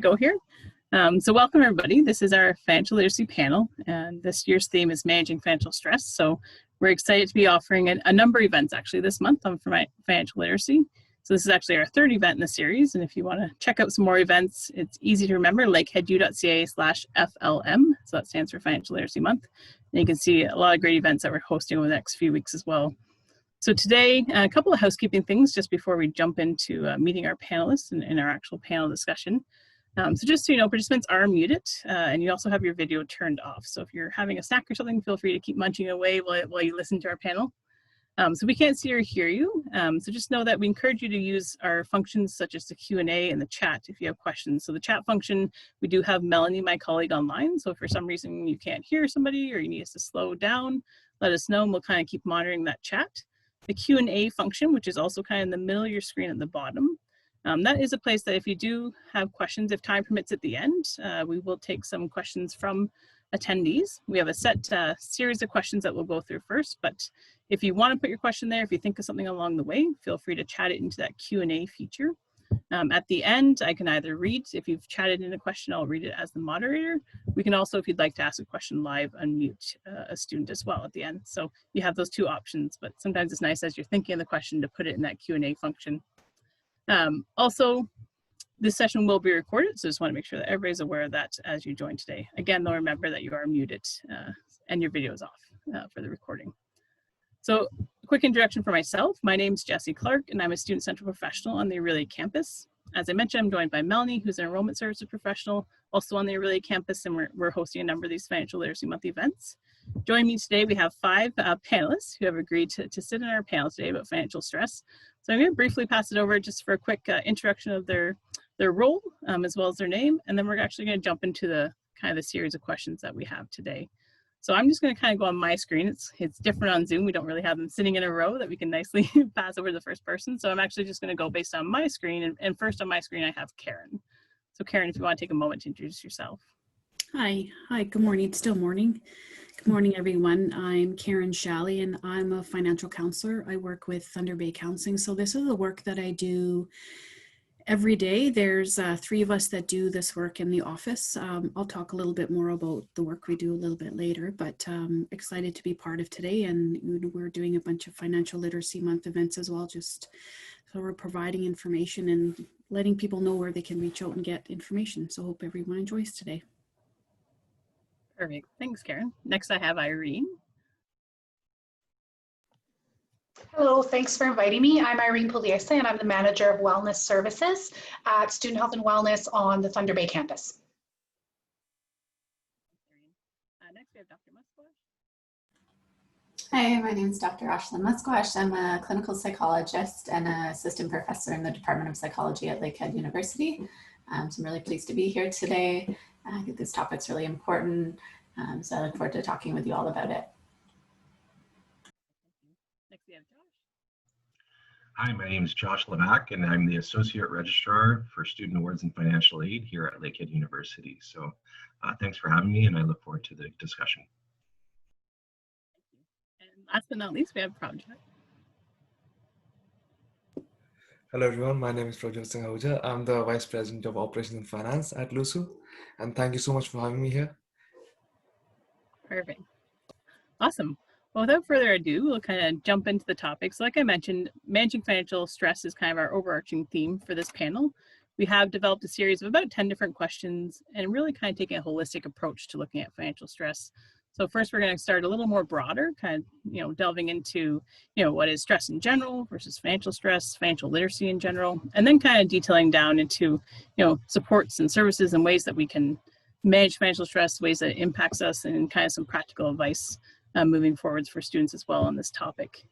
Go here. So welcome everybody. This is our financial literacy panel, and this year's theme is managing financial stress. So we're excited to be offering a number of events actually this month on financial literacy. So this is actually our third event in the series, and if you want to check out some more events, it's easy to remember, lakeheadu.ca/FLM. So that stands for Financial Literacy Month. And you can see a lot of great events that we're hosting over the next few weeks as well. So today, a couple of housekeeping things just before we jump into meeting our panelists in our actual panel discussion. So just so you know, participants are muted, and you also have your video turned off. So if you're having a snack or something, feel free to keep munching away while you listen to our panel. So we can't see or hear you. So just know that we encourage you to use our functions such as the Q&A and the chat if you have questions. So the chat function, we do have Melanie, my colleague, online. So if for some reason you can't hear somebody or you need us to slow down, let us know and we'll kind of keep monitoring that chat. The Q&A function, which is also kind of in the middle of your screen at the bottom, that is a place that if you do have questions, if time permits at the end, we will take some questions from attendees. We have a set series of questions that we'll go through first, but if you want to put your question there, if you think of something along the way, feel free to chat it into that Q&A feature. At the end, I can either read, if you've chatted in a question, I'll read it as the moderator. We can also, if you'd like to ask a question live, unmute a student as well at the end. So you have those two options, but sometimes it's nice as you're thinking of the question to put it in that Q&A function. Also, this session will be recorded, so just want to make sure that everybody's aware of that as you join today. Again, though, remember that you are muted and your video is off for the recording. So, a quick introduction for myself. My name is Jessie Clark, and I'm a Student Central Professional on the Orillia campus. As I mentioned, I'm joined by Melanie, who's an Enrollment Services Professional, also on the Orillia campus, and we're hosting a number of these Financial Literacy Month events. Joining me today, we have 5 panelists who have agreed to sit in our panel today about financial stress. So I'm going to briefly pass it over just for a quick introduction of their role, as well as their name, and then we're actually going to jump into the kind of the series of questions that we have today. So I'm just going to kind of go on my screen. It's different on Zoom. We don't really have them sitting in a row that we can nicely pass over to the first person. So I'm actually just going to go based on my screen, and first on my screen I have Karen. So Karen, if you want to take a moment to introduce yourself. Hi, good morning. It's still morning. Good morning, everyone. I'm Karen Shalley, and I'm a financial counselor. I work with Thunder Bay Counseling. So this is the work that I do every day. There's 3 of us that do this work in the office. I'll talk a little bit more about the work we do a little bit later, but excited to be part of today. And we're doing a bunch of Financial Literacy Month events as well, just so we're providing information and letting people know where they can reach out and get information. So hope everyone enjoys today. Perfect. Thanks, Karen. Next, I have Irene. Hello, thanks for inviting me. I'm Irene Pugliese, and I'm the Manager of Wellness Services at Student Health and Wellness on the Thunder Bay campus. Next, we have Dr. Musquash. Hi, my name is Dr. Ashlyn Musquash. I'm a clinical psychologist and an assistant professor in the Department of Psychology at Lakehead University. So I'm really pleased to be here today. I think this topic's really important, so I look forward to talking with you all about it. Next, we have Josh. Hi, my name is Josh Levac, and I'm the Associate Registrar for Student Awards and Financial Aid here at Lakehead University. So thanks for having me, and I look forward to the discussion. Thank you. And last but not least, we have Prabhat. Hello everyone, my name is Prabhat Singh Ahuja. I'm the Vice President of Operations and Finance at LUSU, and thank you so much for having me here. Perfect. Awesome. Well, without further ado, we'll kind of jump into the topics. Like I mentioned, managing financial stress is kind of our overarching theme for this panel. We have developed a series of about 10 different questions and really kind of taking a holistic approach to looking at financial stress. So first, we're going to start a little more broader, kind of, delving into, what is stress in general versus financial stress, financial literacy in general, and then kind of detailing down into, supports and services and ways that we can manage financial stress, ways that it impacts us, and kind of some practical advice moving forwards for students as well on this topic.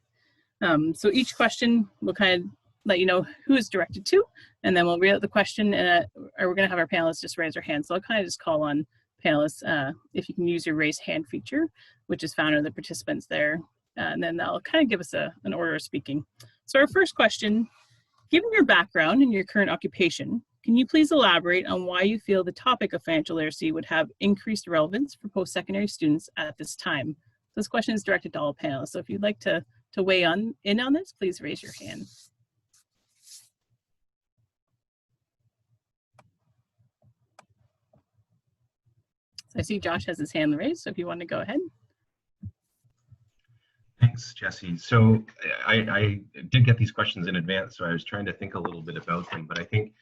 So each question will kind of let you know who it's directed to, and then we'll read out the question, and we're going to have our panelists just raise their hands. So I'll kind of just call on panelists if you can use your raise hand feature, which is found in the participants there, and then that'll kind of give us an order of speaking. So our first question, given your background and your current occupation, can you please elaborate on why you feel the topic of financial literacy would have increased relevance for post-secondary students at this time? This question is directed to all panelists, so if you'd like to weigh in on this, please raise your hand. So I see Josh has his hand raised, so if you want to go ahead. Thanks, Jesse. So I did get these questions in advance, so I was trying to think a little bit about them. But I think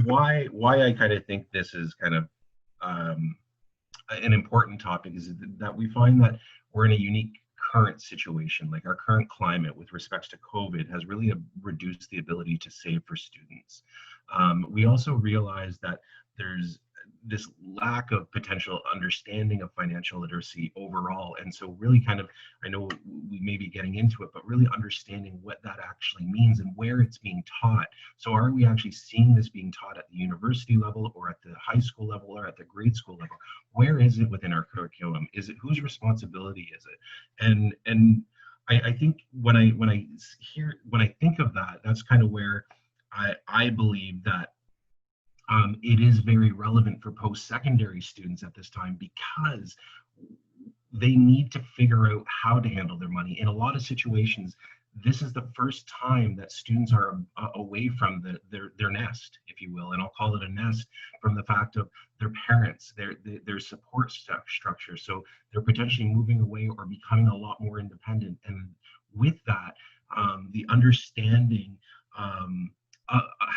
why I kind of think this is kind of an important topic is that we find that we're in a unique current situation. Like our current climate with respects to COVID has really reduced the ability to save for students. We also realize that there's this lack of potential understanding of financial literacy overall. And so really kind of, I know we may be getting into it, but really understanding what that actually means and where it's being taught. So are we actually seeing this being taught at the university level or at the high school level or at the grade school level? Where is it within our curriculum? Is it, whose responsibility is it? And I think when I think of that, that's kind of where I believe that it is very relevant for post-secondary students at this time, because they need to figure out how to handle their money. In a lot of situations, this is the first time that students are away from their nest, if you will, and I'll call it a nest, from the fact of their parents, their support structure. So they're potentially moving away or becoming a lot more independent. And with that, the understanding,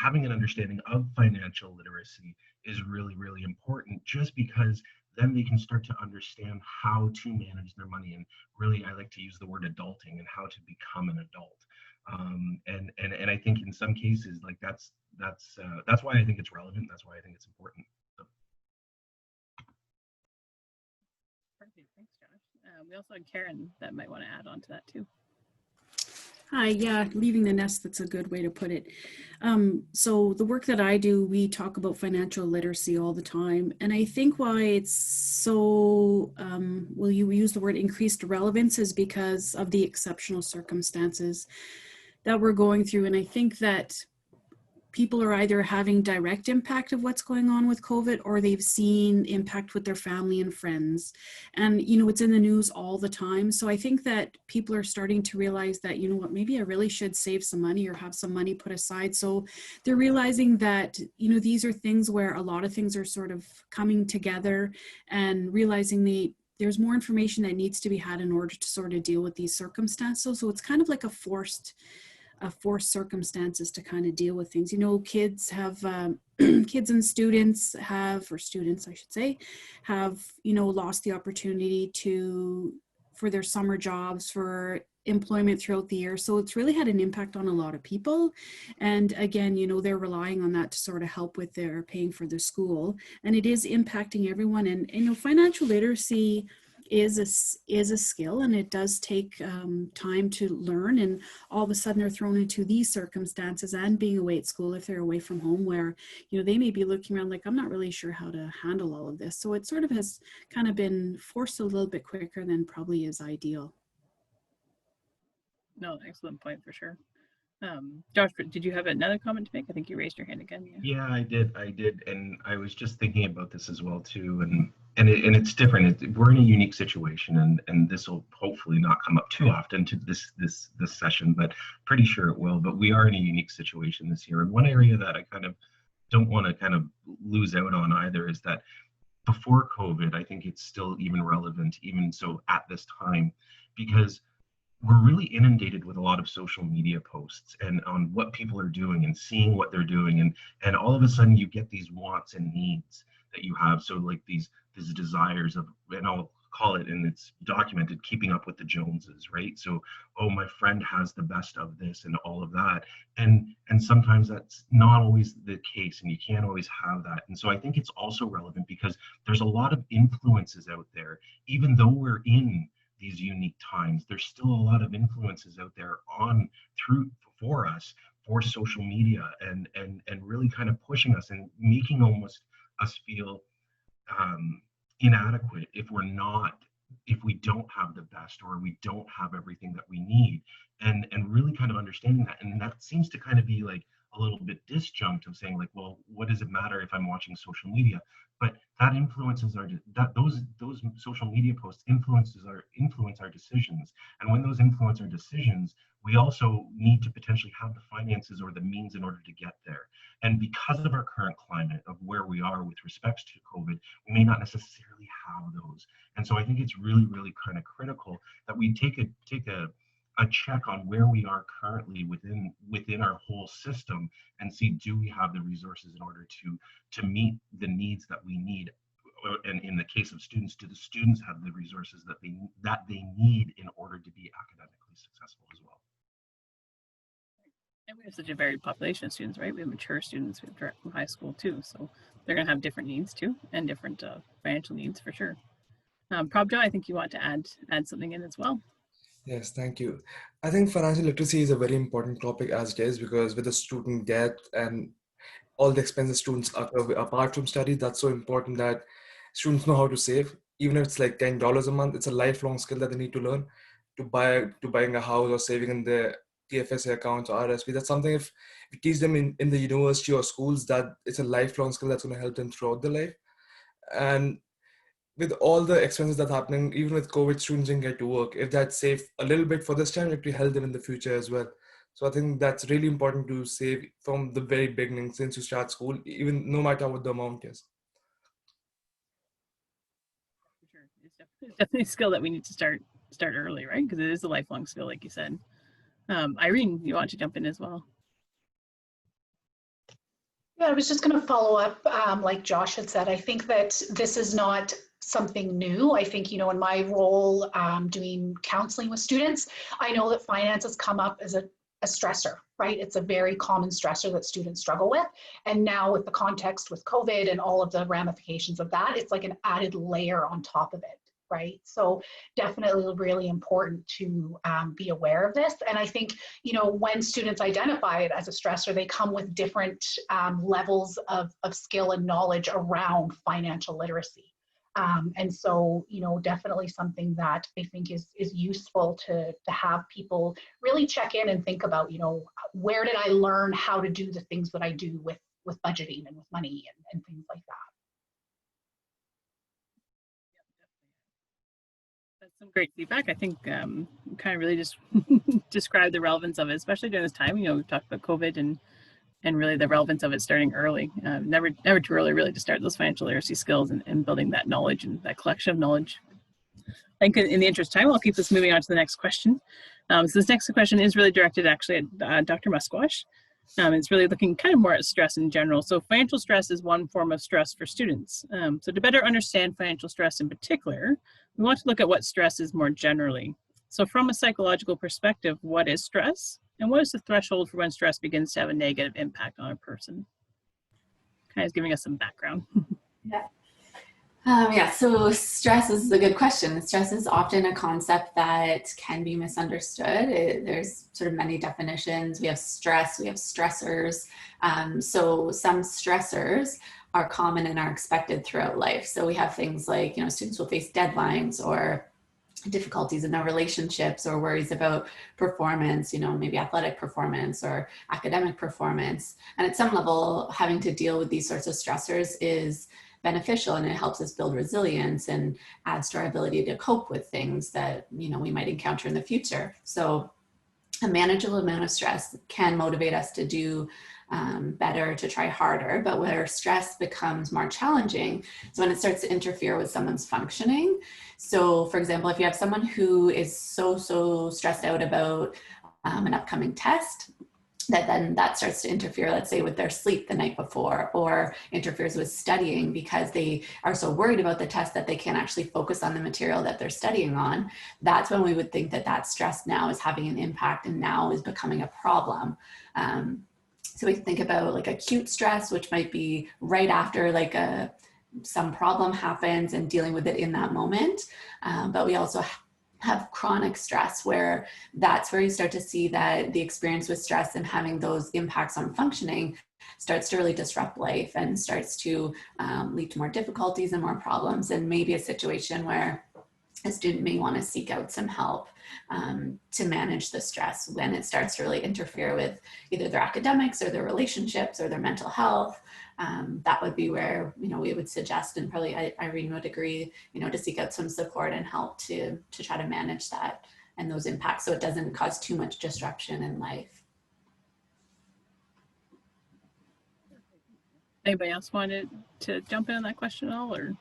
having an understanding of financial literacy is really, really important, just because then they can start to understand how to manage their money. And really, I like to use the word adulting and how to become an adult. And I think in some cases, like that's why I think it's relevant. That's why I think it's important. So. Perfect. Thanks, Josh. We also had Karen that might want to add on to that too. Hi, yeah, leaving the nest, that's a good way to put it. So the work that I do, we talk about financial literacy all the time. And I think why it's so, well, you use the word increased relevance is because of the exceptional circumstances that we're going through. And I think that people are either having direct impact of what's going on with COVID, or they've seen impact with their family and friends. And, you know, it's in the news all the time. So I think that people are starting to realize that, you know what, maybe I really should save some money or have some money put aside. So they're realizing that, you know, these are things where a lot of things are sort of coming together, and realizing there's more information that needs to be had in order to sort of deal with these circumstances. So it's kind of like a forced circumstances to kind of deal with things. You know, kids have, kids and students have, or students I should say, have, you know, lost the opportunity for their summer jobs, for employment throughout the year. So it's really had an impact on a lot of people. And again, you know, they're relying on that to sort of help with their paying for their school. And it is impacting everyone. And you know, financial literacy is a skill, and it does take time to learn, and all of a sudden they're thrown into these circumstances, and being away at school if they're away from home, where, you know, they may be looking around like, I'm not really sure how to handle all of this. So it sort of has kind of been forced a little bit quicker than probably is ideal. No, excellent point for sure. Josh, did you have another comment to make? I think you raised your hand again. Yeah, I did, and I was just thinking about this as well too, and it's different. We're in a unique situation, and this will hopefully not come up too often to this session, but pretty sure it will. But we are in a unique situation this year, and one area that I kind of don't want to kind of lose out on either is that before COVID, I think it's still even relevant, even so at this time, because we're really inundated with a lot of social media posts and on what people are doing and seeing what they're doing, and all of a sudden you get these wants and needs that you have. So like these desires of, and I'll call it, and it's documented, keeping up with the Joneses, right? So, oh, my friend has the best of this and all of that, and sometimes that's not always the case, and you can't always have that. And so I think it's also relevant because there's a lot of influences out there. Even though we're in these unique times, there's still a lot of influences out there for us, for social media, and really kind of pushing us and making almost us feel inadequate if we don't have the best, or we don't have everything that we need, and really kind of understanding that. And that seems to kind of be like a little bit disjunct of saying like, well, what does it matter if I'm watching social media? But that influences those social media posts influence our decisions. And when those influence our decisions, we also need to potentially have the finances or the means in order to get there. And because of our current climate of where we are with respect to COVID, we may not necessarily have those. And so I think it's really, really kind of critical that we take a check on where we are currently within our whole system and see, do we have the resources in order to meet the needs that we need? And in the case of students, do the students have the resources that they need in order to be academically successful as well? And we have such a varied population of students, right? We have mature students, we have direct from high school too, so they're going to have different needs too, and different financial needs for sure. Prabja, I think you want to add something in as well. Yes, thank you. I think financial literacy is a very important topic as it is, because with the student debt and all the expenses students incur apart from study, that's so important that students know how to save. Even if it's like $10 a month, it's a lifelong skill that they need to learn to buying a house or saving in the TFSA accounts or RSP. That's something if we teach them in the university or schools, that it's a lifelong skill that's going to help them throughout their life. And with all the expenses that's happening, even with COVID, students didn't get to work. If that's safe a little bit for this time, it will help them in the future as well. So I think that's really important to save from the very beginning since you start school, even no matter what the amount is. For sure. It's definitely a skill that we need to start early, right? Because it is a lifelong skill, like you said. Irene, you want to jump in as well? Yeah, I was just going to follow up, like Josh had said. I think that this is not something new. I think, you know, in my role doing counseling with students, I know that finance has come up as a stressor, right? It's a very common stressor that students struggle with. And now with the context with COVID and all of the ramifications of that, it's like an added layer on top of it, right? So definitely really important to be aware of this. And I think, you know, when students identify it as a stressor, they come with different levels of skill and knowledge around financial literacy. And so, you know, definitely something that I think is useful to have people really check in and think about, you know, where did I learn how to do the things that I do with budgeting and with money and things like that. That's some great feedback. I think kind of really just describe the relevance of it, especially during this time. You know, we've talked about COVID and really the relevance of it starting early. Never too early, really, to start those financial literacy skills and building that knowledge and that collection of knowledge. I think in the interest of time, I'll keep this moving on to the next question. So this next question is really directed actually at Dr. Musquash. It's really looking kind of more at stress in general. So financial stress is one form of stress for students. So to better understand financial stress in particular, we want to look at what stress is more generally. So from a psychological perspective, what is stress? And what is the threshold for when stress begins to have a negative impact on a person? Kind of giving us some background. Yeah, so stress is a good question. Stress is often a concept that can be misunderstood. There's sort of many definitions. We have stress, we have stressors. So some stressors are common and are expected throughout life. So we have things like, you know, students will face deadlines or difficulties in their relationships or worries about performance, you know, maybe athletic performance or academic performance. And at some level, having to deal with these sorts of stressors is beneficial, and it helps us build resilience and adds to our ability to cope with things that, you know, we might encounter in the future. So a manageable amount of stress can motivate us to do better, to try harder, but where stress becomes more challenging is when it starts to interfere with someone's functioning. So for example, if you have someone who is so stressed out about an upcoming test, that starts to interfere, let's say, with their sleep the night before, or interferes with studying because they are so worried about the test that they can't actually focus on the material that they're studying on, that's when we would think that stress now is having an impact and now is becoming a problem. So we think about like acute stress, which might be right after like some problem happens and dealing with it in that moment. But we also have chronic stress, where that's where you start to see that the experience with stress and having those impacts on functioning starts to really disrupt life and starts to lead to more difficulties and more problems, and maybe a situation where a student may want to seek out some help to manage the stress when it starts to really interfere with either their academics or their relationships or their mental health. That would be where, we would suggest, and probably Irene would agree, to seek out some support and help to try to manage that and those impacts so it doesn't cause too much disruption in life. Anybody else wanted to jump in on that question at all or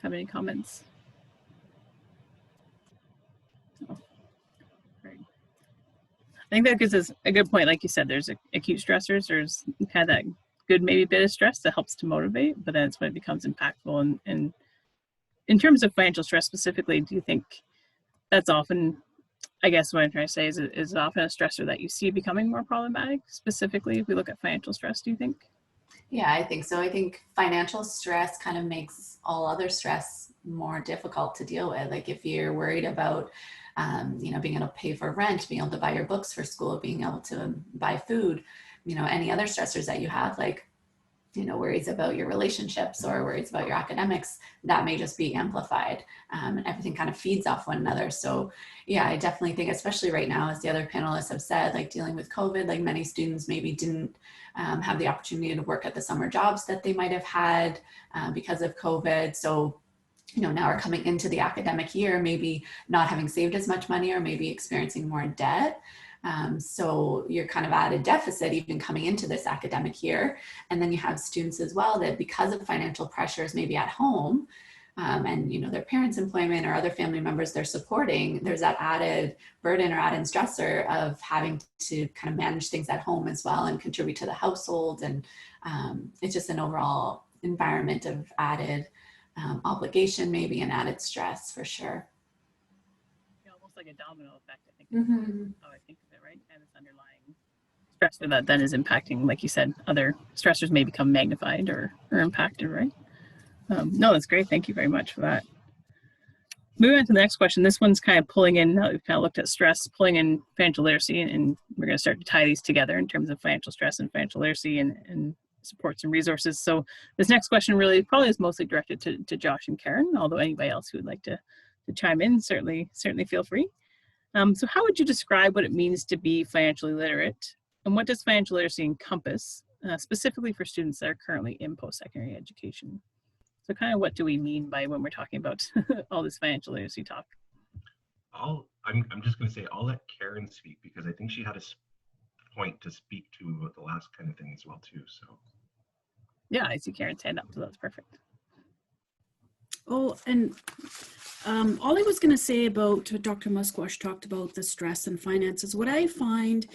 have any comments? Oh, great. I think that gives us a good point. Like you said, there's acute stressors. There's kind of that good maybe bit of stress that helps to motivate, but then it's when it becomes impactful. And in terms of financial stress specifically, do you think that's often, I guess what I'm trying to say is it often a stressor that you see becoming more problematic, specifically if we look at financial stress, do you think? Yeah, I think so. I think financial stress kind of makes all other stress more difficult to deal with. Like if you're worried about, being able to pay for rent, being able to buy your books for school, being able to buy food, any other stressors that you have, like, worries about your relationships or worries about your academics, that may just be amplified, and everything kind of feeds off one another. So yeah, I definitely think, especially right now, as the other panelists have said, like dealing with COVID, like many students maybe didn't have the opportunity to work at the summer jobs that they might have had because of COVID. So now we're coming into the academic year, maybe not having saved as much money or maybe experiencing more debt. So you're kind of at a deficit even coming into this academic year. And then you have students as well that because of financial pressures, maybe at home, and their parents' employment or other family members they're supporting, there's that added burden or added stressor of having to kind of manage things at home as well and contribute to the household. And it's just an overall environment of added obligation, maybe, and added stress for sure. Yeah, almost like a domino effect, I think. Mm-hmm. How I think of it, right? And this underlying stressor that then is impacting, like you said, other stressors may become magnified or impacted, right? No, that's great. Thank you very much for that. Moving on to the next question. This one's kind of pulling in, now that we've kind of looked at stress, pulling in financial literacy, and we're going to start to tie these together in terms of financial stress and financial literacy and supports and resources. So this next question really probably is mostly directed to Josh and Karen, although anybody else who would like to chime in, certainly feel free. So how would you describe what it means to be financially literate? And what does financial literacy encompass, specifically for students that are currently in post-secondary education? So kind of what do we mean by when we're talking about all this financial literacy talk? I'm just going to say, I'll let Karen speak because I think she had a point to speak to about the last kind of thing as well too. So yeah, I see Karen's hand up, so that's perfect. Oh, and all I was going to say about what Dr. Musquash talked about, the stress and finances, what I find,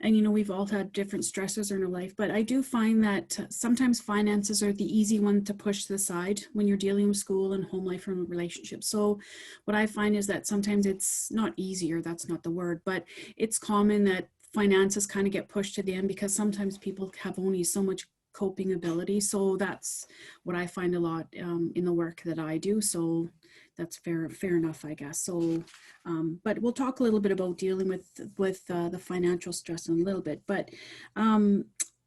and we've all had different stressors in our life, but I do find that sometimes finances are the easy one to push to the side when you're dealing with school and home life and relationships. So what I find is that sometimes it's not easier, that's not the word, but it's common that finances kind of get pushed to the end because sometimes people have only so much coping ability. So that's what I find a lot in the work that I do. So that's fair enough, I guess. So, but we'll talk a little bit about dealing with the financial stress in a little bit. But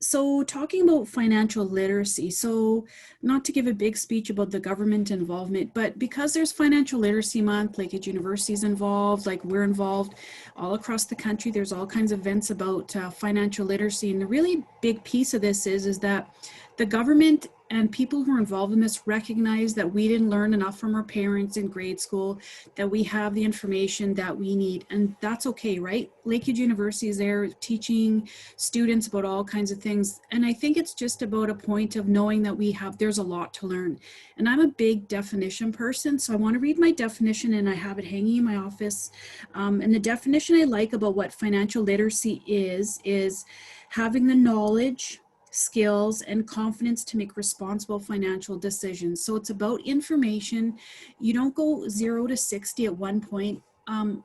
so talking about financial literacy, so not to give a big speech about the government involvement, but because there's Financial Literacy Month, Lakehead University is involved, like we're involved all across the country. There's all kinds of events about financial literacy. And the really big piece of this is that the government and people who are involved in this recognize that we didn't learn enough from our parents in grade school, that we have the information that we need, and that's okay, right? Lakehead University is there teaching students about all kinds of things, and I think it's just about a point of knowing that there's a lot to learn. And I'm a big definition person, so I want to read my definition, and I have it hanging in my office. And the definition I like about what financial literacy is having the knowledge, skills, and confidence to make responsible financial decisions. So it's about information. You don't go 0 to 60 at one point.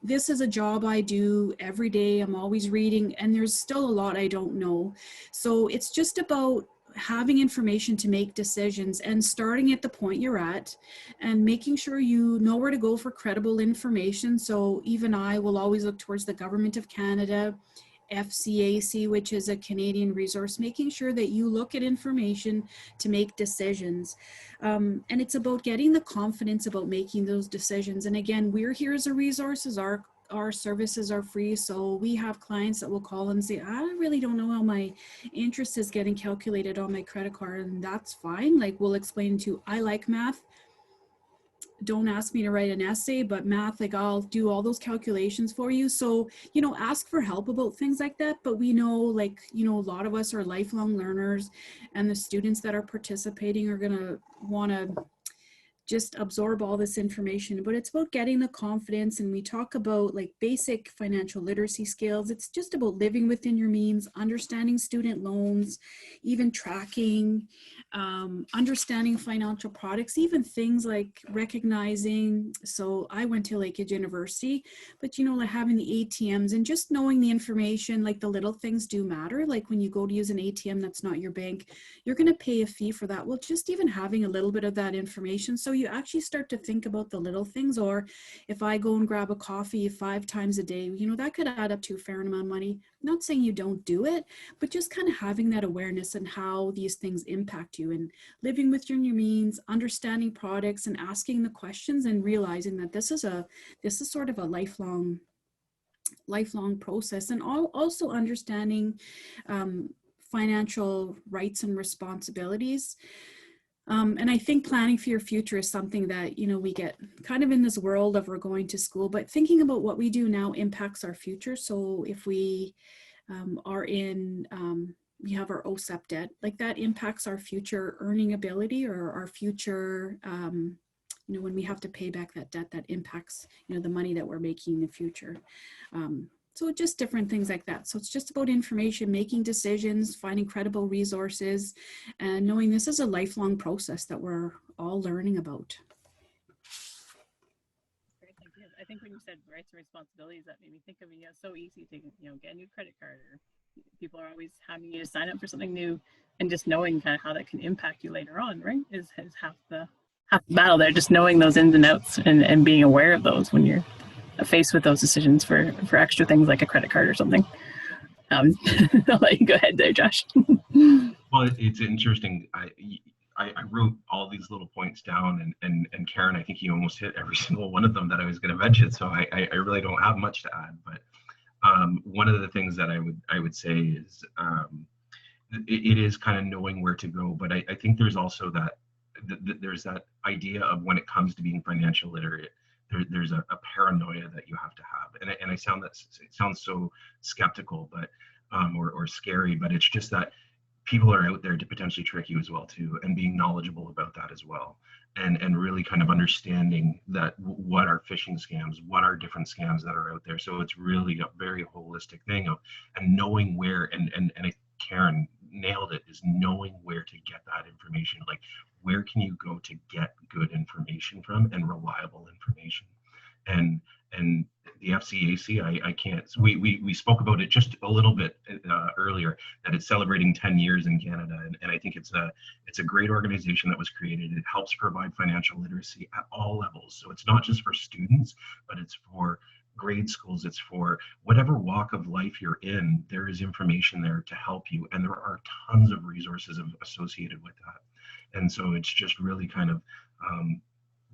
This is a job I do every day. I'm always reading, and there's still a lot I don't know. So it's just about having information to make decisions and starting at the point you're at and making sure you know where to go for credible information. So even I will always look towards the Government of Canada FCAC, which is a Canadian resource, making sure that you look at information to make decisions. And it's about getting the confidence about making those decisions. And again, we're here as a resource, as our services are free. So we have clients that will call and say, I really don't know how my interest is getting calculated on my credit card. And that's fine. Like, we'll explain to you, I like math. Don't ask me to write an essay, but math, like, I'll do all those calculations for you. So, you know, ask for help about things like that. But we know, like, you know, a lot of us are lifelong learners, and the students that are participating are going to want to just absorb all this information. But it's about getting the confidence. And we talk about like basic financial literacy skills. It's just about living within your means, understanding student loans, even tracking, understanding financial products, even things like recognizing. So I went to Lakehead University, but you know, like having the ATMs and just knowing the information, like the little things do matter. Like when you go to use an ATM that's not your bank, you're going to pay a fee for that. Well, just even having a little bit of that information, so you actually start to think about the little things. Or if I go and grab a coffee 5 times a day, you know, that could add up to a fair amount of money. Not saying you don't do it, but just kind of having that awareness and how these things impact you, and living within your means, understanding products and asking the questions, and realizing that this is sort of a lifelong process. And also understanding financial rights and responsibilities. And I think planning for your future is something that, you know, we get kind of in this world of we're going to school, but thinking about what we do now impacts our future. So if we we have our OSEP debt, like that impacts our future earning ability, or our future, you know, when we have to pay back that debt, that impacts, you know, the money that we're making in the future. So just different things like that. So it's just about information, making decisions, finding credible resources, and knowing this is a lifelong process that we're all learning about. Great, thank you. I think when you said rights and responsibilities, that made me think of, you know, it's so easy to, you know, get a new credit card, or people are always having you to sign up for something new, and just knowing kind of how that can impact you later on, right, is half the battle there. Just knowing those ins and outs, and being aware of those when you're faced with those decisions for extra things like a credit card or something. I'll let you go ahead there, Josh. Well, it's interesting. I wrote all these little points down, and Karen, I think you almost hit every single one of them that I was going to mention. So I really don't have much to add. But one of the things that I would say is it is kind of knowing where to go. But I think there's also there's that idea of when it comes to being financial literate, there's a paranoia that you have to have, and it sounds so skeptical, but or scary, but it's just that people are out there to potentially trick you as well too, and being knowledgeable about that as well, and really kind of understanding that what are phishing scams, what are different scams that are out there. So it's really a very holistic thing of, and knowing where, and Karen nailed it, is knowing where to get that information. Like, where can you go to get good information from, and reliable information? And the FCAC, I can't, we spoke about it just a little bit earlier, that it's celebrating 10 years in Canada, and I think it's a great organization that was created. It helps provide financial literacy at all levels. So it's not just for students, but it's for grade schools, it's for whatever walk of life you're in. There is information there to help you, and there are tons of resources associated with that. And so it's just really kind of,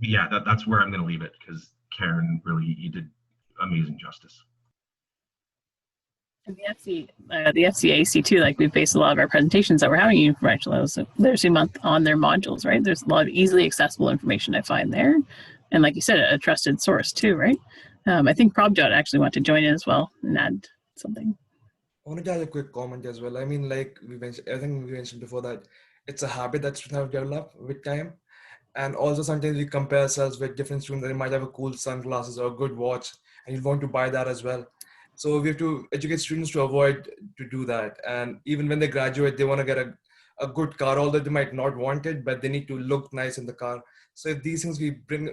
yeah, that's where I'm going to leave it, because Karen, really, you did amazing justice. And the FCAC too, like, we've based a lot of our presentations that we're having in Financial Literacy Month on their modules, right? There's a lot of easily accessible information I find there. And like you said, a trusted source too, right? I think Prabjot actually want to join in as well and add something. I wanted to add a quick comment as well. I mean, like we mentioned, I think we mentioned before that it's a habit that students have developed with time. And also sometimes we compare ourselves with different students. They might have a cool sunglasses or a good watch, and you want to buy that as well. So we have to educate students to avoid to do that. And even when they graduate, they want to get a good car, although they might not want it, but they need to look nice in the car. So if these things we bring,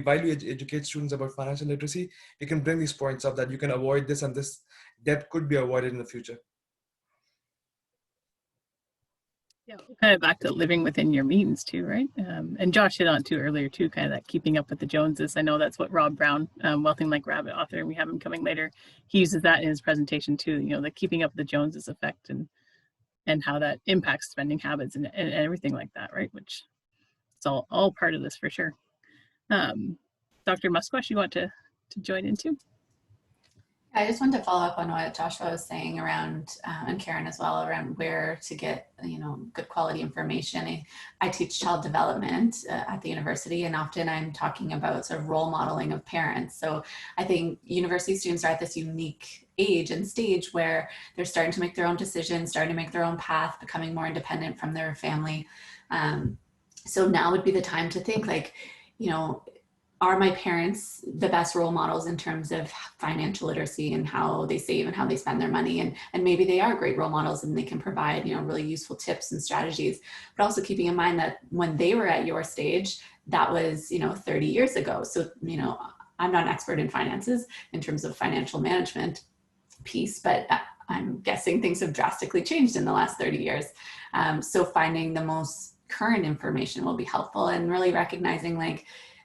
while we educate students about financial literacy, we can bring these points up that you can avoid this, and this debt could be avoided in the future. Yeah, kind of back to living within your means too, right? And Josh hit on too earlier too, kind of that keeping up with the Joneses. I know that's what Rob Brown, Wealthing Like Rabbit author, and we have him coming later. He uses that in his presentation too. You know, the keeping up with the Joneses effect and how that impacts spending habits and everything like that, right? Which it's all part of this for sure. Dr. Musquash, you want to join in too? I just wanted to follow up on what Joshua was saying around, and Karen as well, around where to get, good quality information. I teach child development at the university, and often I'm talking about sort of role modeling of parents. So I think university students are at this unique age and stage where they're starting to make their own decisions, starting to make their own path, becoming more independent from their family. So now would be the time to think like, are my parents the best role models in terms of financial literacy and how they save and how they spend their money? And maybe they are great role models and they can provide, really useful tips and strategies, but also keeping in mind that when they were at your stage, that was, 30 years ago. So, I'm not an expert in finances in terms of financial management piece, but I'm guessing things have drastically changed in the last 30 years. So finding the most current information will be helpful, and really recognizing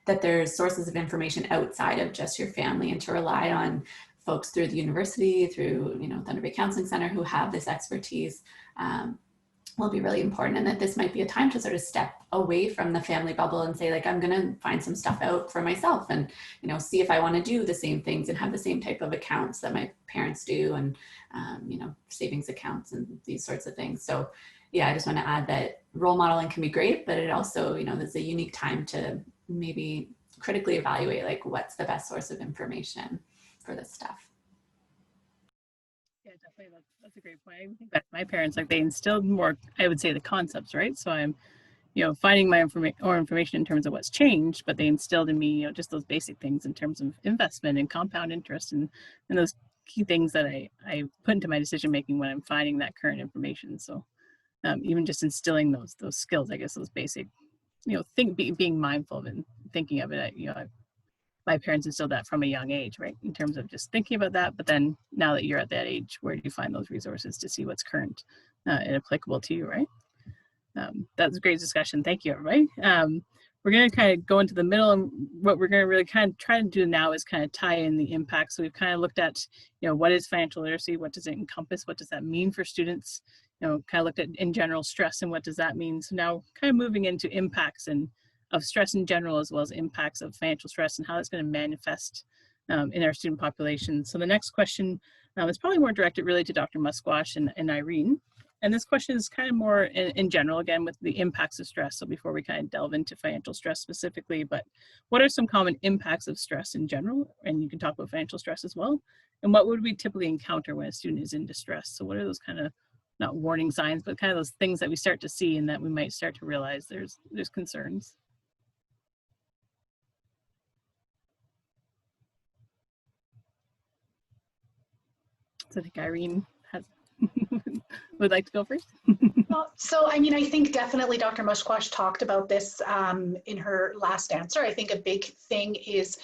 that there's sources of information outside of just your family, and to rely on folks through the university, through, Thunder Bay Counseling Center who have this expertise will be really important. And that this might be a time to sort of step away from the family bubble and say, I'm going to find some stuff out for myself and, see if I want to do the same things and have the same type of accounts that my parents do, and, savings accounts and these sorts of things. So yeah, I just want to add that role modeling can be great, but it also, there's a unique time to maybe critically evaluate what's the best source of information for this stuff. Yeah, definitely. That's a great point. I think that my parents, they instilled more, I would say, the concepts, right? So I'm, finding my information in terms of what's changed, but they instilled in me, just those basic things in terms of investment and compound interest and those key things that I put into my decision making when I'm finding that current information. So even just instilling those skills, I guess, those basic, being mindful of it and thinking of it. My parents instilled that from a young age, right? In terms of just thinking about that. But then now that you're at that age, where do you find those resources to see what's current and applicable to you, right? That's a great discussion. Thank you, everybody. We're going to kind of go into the middle, and what we're going to really kind of try to do now is kind of tie in the impact. So we've kind of looked at, what is financial literacy? What does it encompass? What does that mean for students? Kind of looked at in general stress and what does that mean? So now kind of moving into impacts and of stress in general, as well as impacts of financial stress and how it's going to manifest in our student population. So the next question is probably more directed really to Dr. Musquash and Irene. And this question is kind of more in general, again, with the impacts of stress. So before we kind of delve into financial stress specifically, but what are some common impacts of stress in general? And you can talk about financial stress as well. And what would we typically encounter when a student is in distress? So what are those kind of, not warning signs, but kind of those things that we start to see and that we might start to realize there's concerns? So I think Irene would like to go first. So, I think definitely Dr. Musquash talked about this in her last answer. I think a big thing is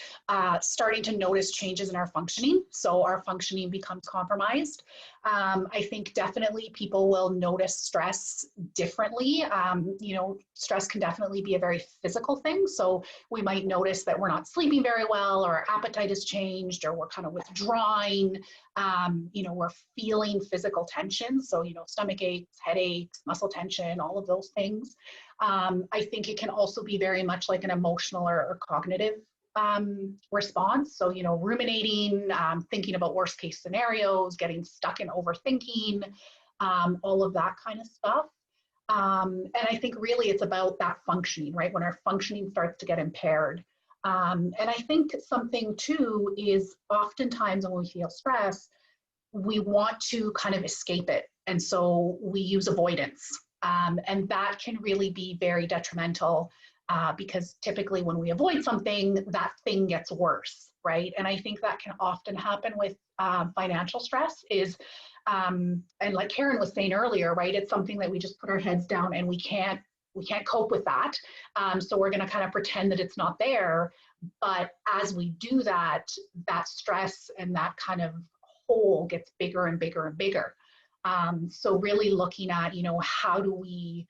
starting to notice changes in our functioning. So our functioning becomes compromised. I think definitely people will notice stress differently. Stress can definitely be a very physical thing. So we might notice that we're not sleeping very well, or our appetite has changed, or we're kind of withdrawing. We're feeling physical tension. So, stomach aches, headaches, muscle tension, all of those things. I think it can also be very much like an emotional or cognitive response. So, ruminating, thinking about worst case scenarios, getting stuck in overthinking, all of that kind of stuff. And I think really it's about that functioning, right? When our functioning starts to get impaired. And I think something too is oftentimes when we feel stress, we want to kind of escape it. And so we use avoidance. And that can really be very detrimental because typically when we avoid something, that thing gets worse, right? And I think that can often happen with financial stress is, and like Karen was saying earlier, right? It's something that we just put our heads down and we can't cope with that. So we're going to kind of pretend that it's not there. But as we do that, that stress and that kind of hole gets bigger and bigger and bigger. So really looking at, how do we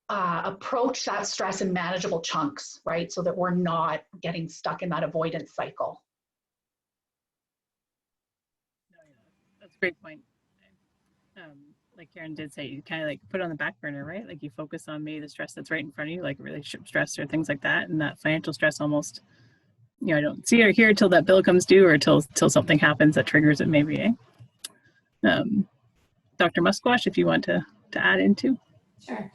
approach that stress in manageable chunks, right? So that we're not getting stuck in that avoidance cycle. That's a great point. Like Karen did say, you kind of like put it on the back burner, right? Like you focus on maybe the stress that's right in front of you, like relationship stress or things like that. And that financial stress almost, I don't see or hear till that bill comes due or till something happens that triggers it maybe, eh? Dr. Musquash, if you want to add into. Sure.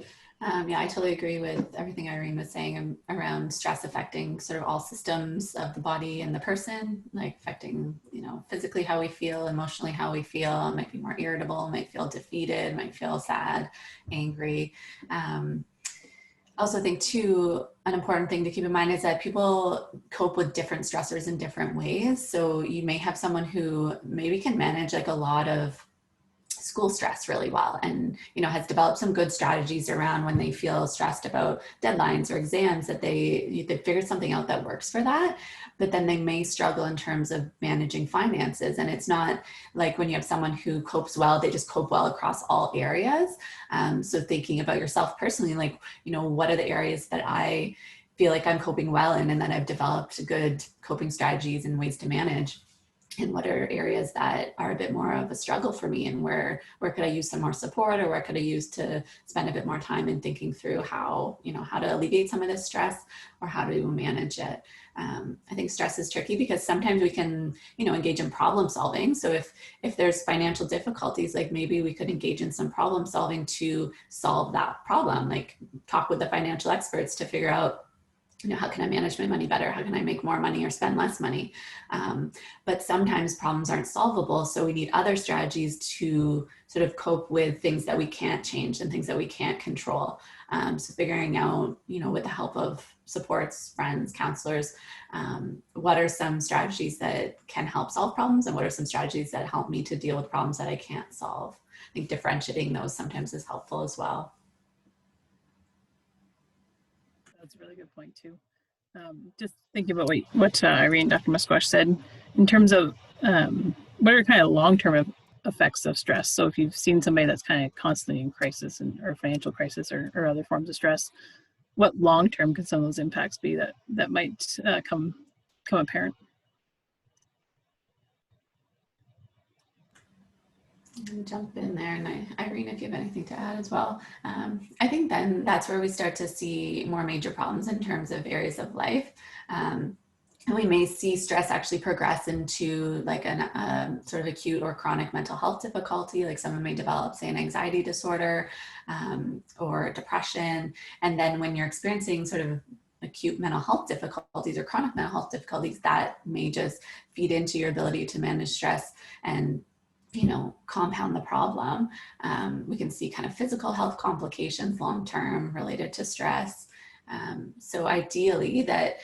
Yeah, I totally agree with everything Irene was saying around stress affecting sort of all systems of the body and the person, like affecting, physically how we feel, emotionally how we feel. It might be more irritable, might feel defeated, might feel sad, angry. I also think too, an important thing to keep in mind is that people cope with different stressors in different ways. So you may have someone who maybe can manage like a lot of school stress really well and has developed some good strategies around when they feel stressed about deadlines or exams, that they figured something out that works for that. But then they may struggle in terms of managing finances, and it's not like when you have someone who copes well, they just cope well across all areas. So thinking about yourself personally, like what are the areas that I feel like I'm coping well in, and that I've developed good coping strategies and ways to manage, and what are areas that are a bit more of a struggle for me, and where could I use some more support, or where could I use to spend a bit more time in thinking through how to alleviate some of this stress or how to manage it. I think stress is tricky because sometimes we can, engage in problem solving. So if there's financial difficulties, like maybe we could engage in some problem solving to solve that problem, like talk with the financial experts to figure out, how can I manage my money better? How can I make more money or spend less money? But sometimes problems aren't solvable. So we need other strategies to sort of cope with things that we can't change and things that we can't control. So figuring out, with the help of supports, friends, counselors, what are some strategies that can help solve problems, and what are some strategies that help me to deal with problems that I can't solve? I think differentiating those sometimes is helpful as well. That's a really good point too. Just thinking about what Irene and Dr. Musquash said in terms of what are kind of long-term effects of stress. So if you've seen somebody that's kind of constantly in crisis or financial crisis or other forms of stress, what long-term can some of those impacts be that might come apparent? I'm going to jump in there, and Irene, if you have anything to add as well. I think then that's where we start to see more major problems in terms of areas of life. And we may see stress actually progress into like an sort of acute or chronic mental health difficulty, like someone may develop, say, an anxiety disorder or depression. And then when you're experiencing sort of acute mental health difficulties or chronic mental health difficulties, that may just feed into your ability to manage stress and compound the problem. We can see kind of physical health complications long-term related to stress. So ideally that,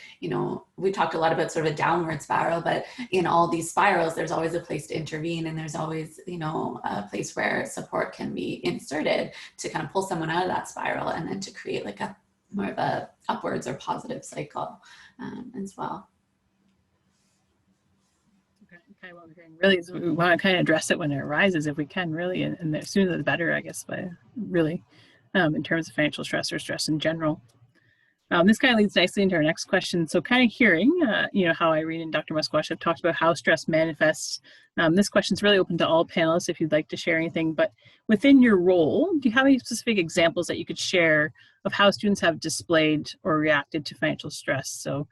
we talked a lot about sort of a downward spiral, but in all these spirals, there's always a place to intervene, and there's always, a place where support can be inserted to kind of pull someone out of that spiral, and then to create like a more of a upwards or positive cycle as well. Kind of what we're hearing really is we want to kind of address it when it arises if we can, really, and the sooner the better, I guess, but really in terms of financial stress or stress in general. This kind of leads nicely into our next question. So kind of hearing, how Irene and Dr. Musquash have talked about how stress manifests. This question is really open to all panelists if you'd like to share anything, but within your role, do you have any specific examples that you could share of how students have displayed or reacted to financial stress? So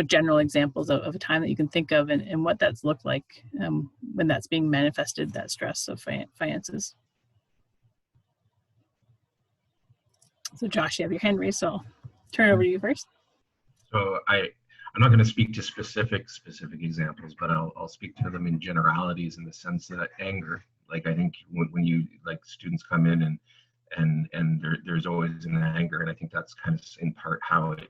general examples of a time that you can think of and what that's looked like when that's being manifested, that stress of finances. So Josh, you have your hand raised, so I'll turn it over to you first. So I'm not going to speak to specific examples, but I'll speak to them in generalities, in the sense that anger, like I think when you, like, students come in and there's always an anger, and I think that's kind of in part how it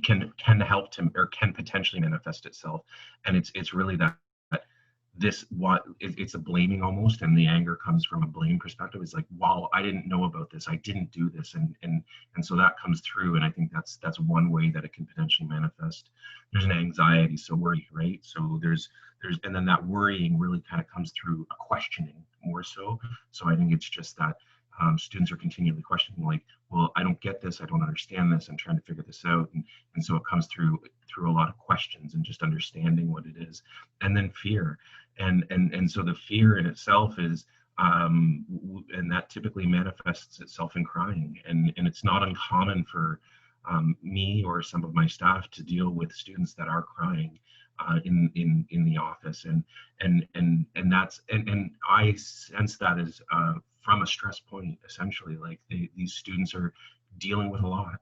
can help to, or can potentially manifest itself. And it's really that it's a blaming almost, and the anger comes from a blame perspective. It's like, wow, I didn't know about this, I didn't do this, and so that comes through, and I think that's one way that it can potentially manifest. There's an anxiety, so worry, right? So there's and then that worrying really kind of comes through a questioning more so. So I think it's just that students are continually questioning, like, well, I don't get this, I don't understand this, I'm trying to figure this out, and so it comes through a lot of questions and just understanding what it is, and then fear, and so the fear in itself is, and that typically manifests itself in crying, and it's not uncommon for me or some of my staff to deal with students that are crying in the office, and that's and I sense that as from a stress point, essentially, like these students are dealing with a lot,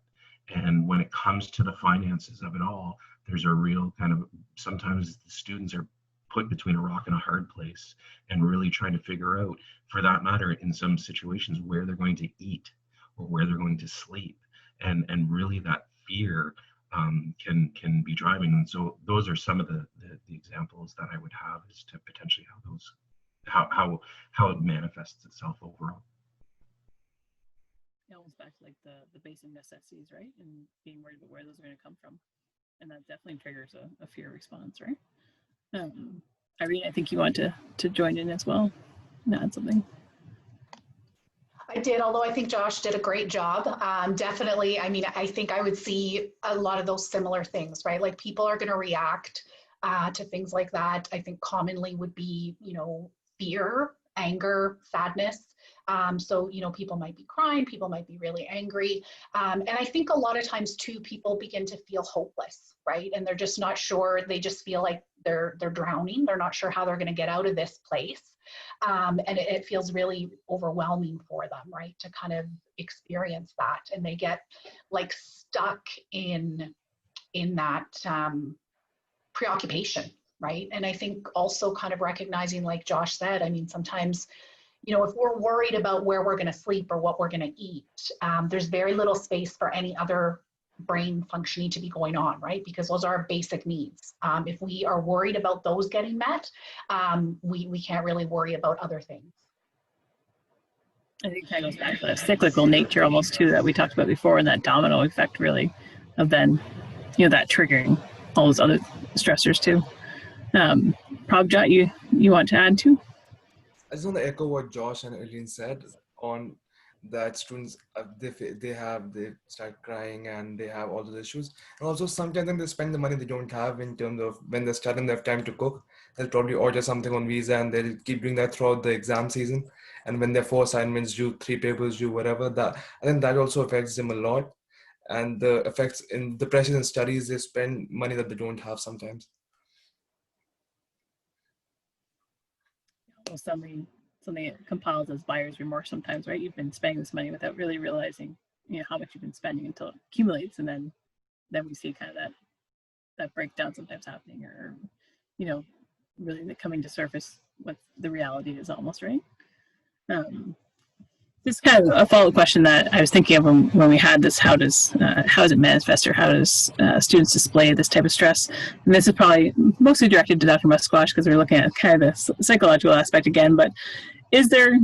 and when it comes to the finances of it all, there's a real kind of, sometimes the students are put between a rock and a hard place, and really trying to figure out, for that matter, in some situations, where they're going to eat or where they're going to sleep, and really that fear can be driving. And so those are some of the examples that I would have, as to potentially how it manifests itself overall. Almost back to like the basic necessities, right? And being worried about where those are going to come from. And that definitely triggers a fear response, right? Irene, I think you want to join in as well and add something. I did, although I think Josh did a great job. Definitely, I mean, I think I would see a lot of those similar things, right? Like people are going to react to things like that. I think commonly would be, fear, anger, sadness. So, people might be crying, people might be really angry. And I think a lot of times too, people begin to feel hopeless, right? And they're just not sure, they just feel like they're drowning. They're not sure how they're going to get out of this place. And it feels really overwhelming for them, right? To kind of experience that. And they get like stuck in that preoccupation, right? And I think also kind of recognizing, like Josh said, I mean, sometimes, if we're worried about where we're going to sleep or what we're going to eat, there's very little space for any other brain functioning to be going on, right? Because those are our basic needs. If we are worried about those getting met, we can't really worry about other things. I think that goes back to the cyclical nature almost too that we talked about before, and that domino effect really of then, that triggering all those other stressors too. Prabhat, you want to add too? I just want to echo what Josh and Eileen said on that students, they start crying and they have all those issues. And also sometimes they spend the money they don't have, in terms of when they're studying, they have time to cook. They'll probably order something on Visa and they'll keep doing that throughout the exam season. And when their 4 assignments due, 3 papers due, whatever, I think that also affects them a lot. And the effects in the pressures in studies, they spend money that they don't have sometimes. Something that compiles as buyer's remorse sometimes, right? You've been spending this money without really realizing, how much you've been spending until it accumulates, and then we see kind of that breakdown sometimes happening, or really coming to surface what the reality is almost, right? This is kind of a follow-up question that I was thinking of when we had this. How does it manifest, or how does students display this type of stress? And this is probably mostly directed to Dr. Musquash, because we're looking at kind of the psychological aspect again. But is there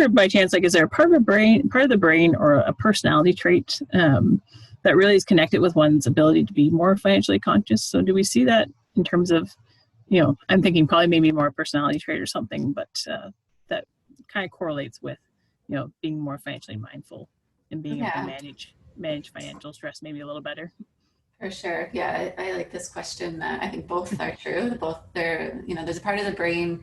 by chance, is there a part of the brain or a personality trait that really is connected with one's ability to be more financially conscious? So do we see that in terms of, I'm thinking probably maybe more a personality trait or something, but that kind of correlates with being more financially mindful and being able to manage financial stress maybe a little better. For sure. Yeah, I like this question. I think both are true. There's a part of the brain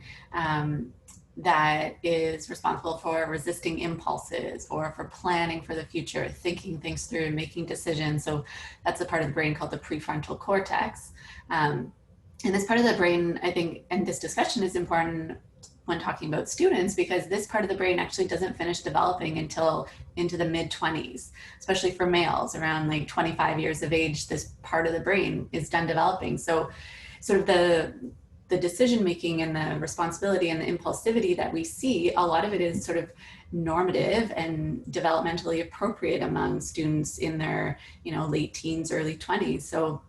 that is responsible for resisting impulses, or for planning for the future, thinking things through, making decisions. So that's a part of the brain called the prefrontal cortex. And this part of the brain, I think, and this discussion is important when talking about students, because this part of the brain actually doesn't finish developing until into the mid-20s, especially for males. Around like 25 years of age, this part of the brain is done developing. So sort of the decision-making and the responsibility and the impulsivity that we see, a lot of it is sort of normative and developmentally appropriate among students in their, late teens, early 20s. So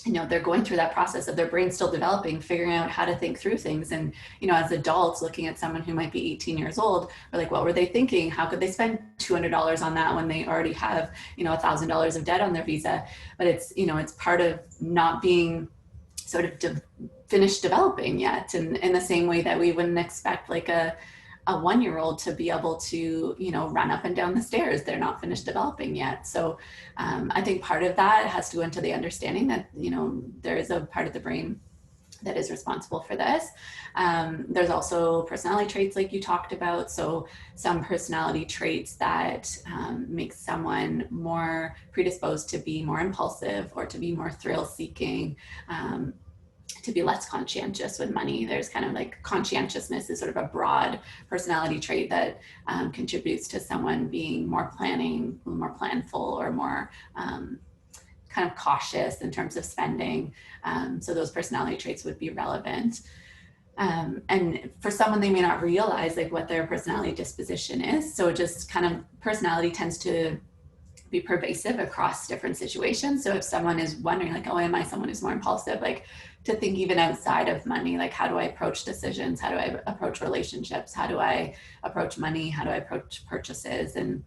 they're going through that process of their brain still developing, figuring out how to think through things. And, as adults looking at someone who might be 18 years old, we're like, what were they thinking? How could they spend $200 on that when they already have, $1,000 of debt on their visa? But it's, it's part of not being sort of finished developing yet. And in the same way that we wouldn't expect like a 1-year-old to be able to, run up and down the stairs. They're not finished developing yet. So I think part of that has to go into the understanding that, there is a part of the brain that is responsible for this. There's also personality traits like you talked about. So some personality traits that make someone more predisposed to be more impulsive or to be more thrill seeking, to be less conscientious with money. There's kind of like conscientiousness is sort of a broad personality trait that contributes to someone being more planning, more planful, or more kind of cautious in terms of spending. So those personality traits would be relevant. And for someone, they may not realize like what their personality disposition is. So just kind of personality tends to be pervasive across different situations. So if someone is wondering like, oh, am I someone who's more impulsive? Like to think even outside of money, like how do I approach decisions? How do I approach relationships? How do I approach money? How do I approach purchases? And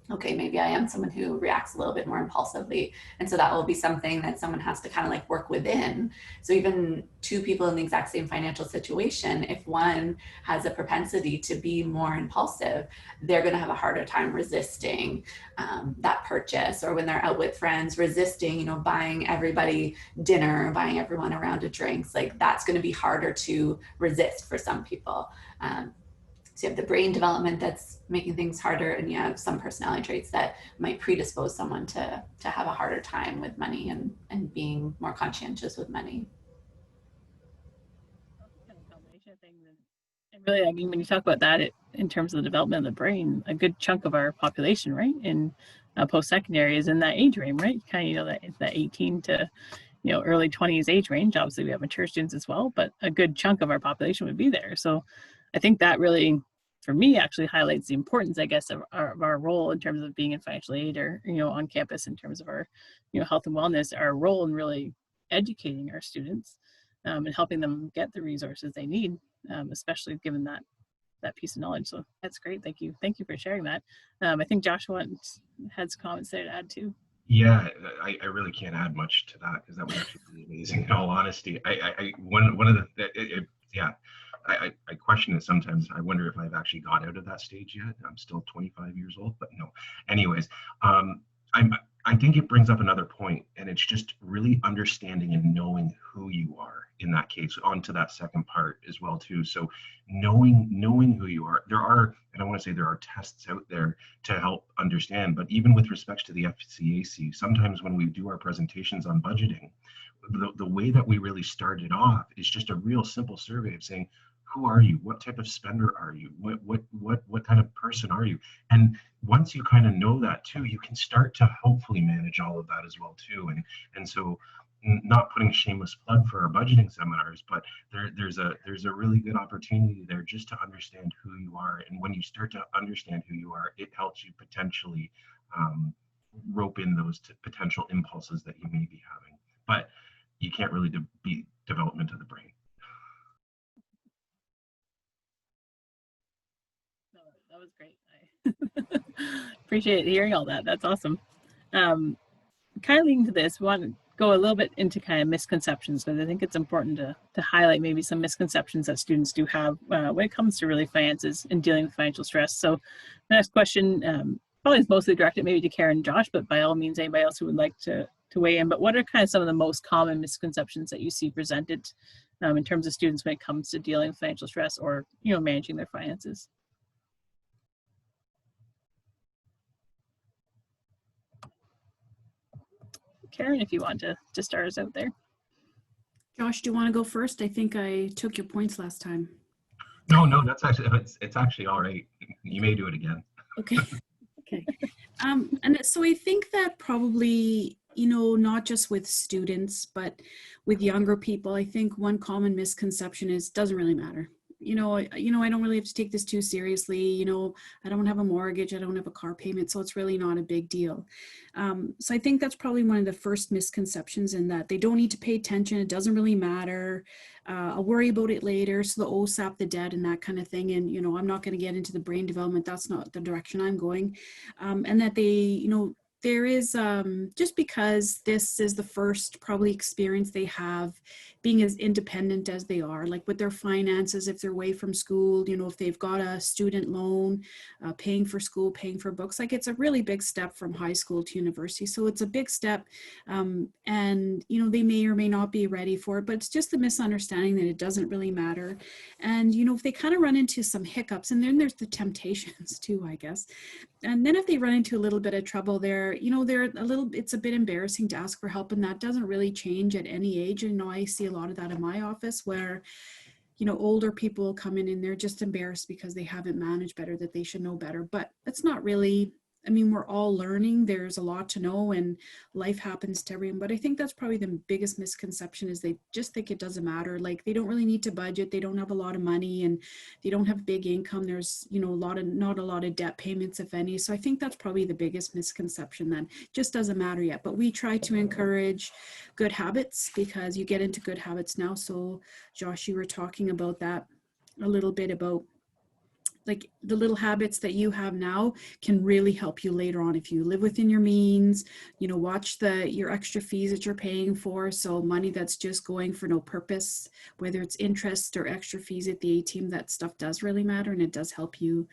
okay, maybe I am someone who reacts a little bit more impulsively. And so that will be something that someone has to kind of like work within. So even two people in the exact same financial situation, if one has a propensity to be more impulsive, they're going to have a harder time resisting that purchase, or when they're out with friends, resisting, buying everybody dinner, buying everyone a round of drinks. Like that's going to be harder to resist for some people. So you have the brain development that's making things harder, and you have some personality traits that might predispose someone to have a harder time with money and being more conscientious with money. Kind of combination of things. And really, I mean, when you talk about that, in terms of the development of the brain, a good chunk of our population, right, in post-secondary is in that age range, right? Kind of, that 18 to early 20s age range. Obviously, we have mature students as well, but a good chunk of our population would be there. So I think that really, for me, actually highlights the importance, I guess, of our role in terms of being in financial aid, or, on campus in terms of our, health and wellness, our role in really educating our students and helping them get the resources they need, especially given that piece of knowledge. So that's great. Thank you. Thank you for sharing that. I think Joshua had some comments there to add too. Yeah, I really can't add much to that, because that would actually be amazing. In all honesty, one of the I question it sometimes. I wonder if I've actually got out of that stage yet. I'm still 25 years old, but no. Anyways, I think it brings up another point, and it's just really understanding and knowing who you are in that case. On to that second part as well too. So knowing who you are. There are, and I want to say there are tests out there to help understand. But even with respect to the FCAC, sometimes when we do our presentations on budgeting, the way that we really started off is just a real simple survey of saying, who are you? What type of spender are you? What kind of person are you? And once you kind of know that too, you can start to hopefully manage all of that as well too. And so, not putting a shameless plug for our budgeting seminars, but there's a really good opportunity there just to understand who you are. And when you start to understand who you are, it helps you potentially rope in those potential impulses that you may be having. But you can't really beat development of the brain. That was great. I appreciate hearing all that. That's awesome. Kind of leading to this, we want to go a little bit into kind of misconceptions, because I think it's important to highlight maybe some misconceptions that students do have when it comes to really finances and dealing with financial stress. So the next question probably is mostly directed maybe to Karen and Josh, but by all means, anybody else who would like to weigh in. But what are kind of some of the most common misconceptions that you see presented in terms of students when it comes to dealing with financial stress, or managing their finances? Karen, if you want to start us out there. Josh, do you want to go first? I think I took your points last time. No, that's actually, it's actually all right. You may do it again. Okay. Okay. And so I think that probably, not just with students, but with younger people, I think one common misconception is it doesn't really matter. I don't really have to take this too seriously. I don't have a mortgage, I don't have a car payment, so it's really not a big deal. So I think that's probably one of the first misconceptions, in that they don't need to pay attention. It doesn't really matter. I'll worry about it later. So the OSAP, the debt, and that kind of thing. And, I'm not going to get into the brain development. That's not the direction I'm going. And that they, there is, just because this is the first probably experience they have being as independent as they are, like with their finances, if they're away from school, if they've got a student loan, paying for school, paying for books, like it's a really big step from high school to university. So it's a big step, and, they may or may not be ready for it, but it's just the misunderstanding that it doesn't really matter. And, if they kind of run into some hiccups, and then there's the temptations too, I guess. And then if they run into a little bit of trouble there, it's a bit embarrassing to ask for help, and that doesn't really change at any age. And I see a lot of that in my office where, older people come in and they're just embarrassed because they haven't managed better, that they should know better. But it's not really, we're all learning. There's a lot to know, and life happens to everyone. But I think that's probably the biggest misconception, is they just think it doesn't matter. Like, they don't really need to budget. They don't have a lot of money, and they don't have big income. There's, not a lot of debt payments, if any. So I think that's probably the biggest misconception, that just doesn't matter yet. But we try to encourage good habits, because you get into good habits now. So Josh, you were talking about that a little bit, about like the little habits that you have now can really help you later on if you live within your means. Watch your extra fees that you're paying for. So money that's just going for no purpose, whether it's interest or extra fees at the ATM, that stuff does really matter, and it does help you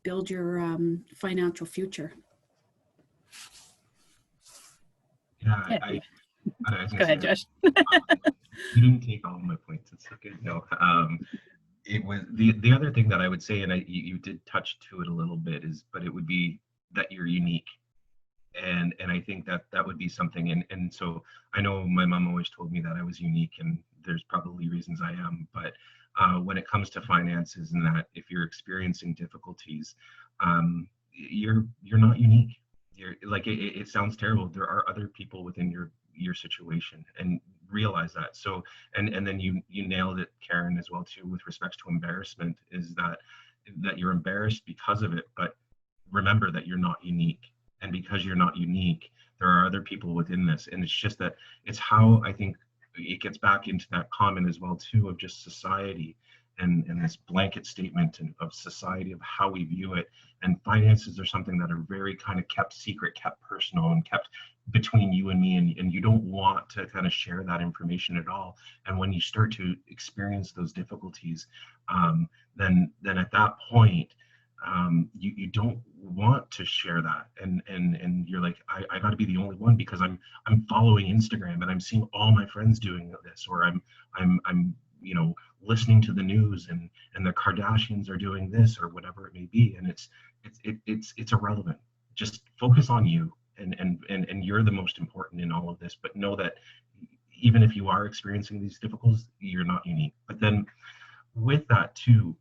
build your financial future. Yeah, Yeah. I was Go gonna ahead, say, Josh. you didn't take all of my points. It's okay. No, it was the other thing that I would say, and you did touch to it a little bit, but it would be that you're unique, and I think that would be something. And so I know my mom always told me that I was unique, and there's probably reasons I am. But when it comes to finances, and that if you're experiencing difficulties, you're not unique. You're like, it sounds terrible. There are other people within your situation, and realize that. So, and then you nailed it, Karen, as well too, with respects to embarrassment, is that you're embarrassed because of it. But remember that you're not unique, and because you're not unique, there are other people within this. And it's just that, it's how I think it gets back into that comment as well too, of just society, and this blanket statement of society, of how we view it. And finances are something that are very kind of kept secret, kept personal, and kept between you and me, and you don't want to kind of share that information at all. And when you start to experience those difficulties, then at that point, you don't want to share that, and you're like, I got to be the only one, because I'm following Instagram and I'm seeing all my friends doing this, or I'm listening to the news, and the Kardashians are doing this, or whatever it may be. And it's irrelevant. Just focus on you, and you're the most important in all of this. But know that even if you are experiencing these difficulties, you're not unique. But then with that too,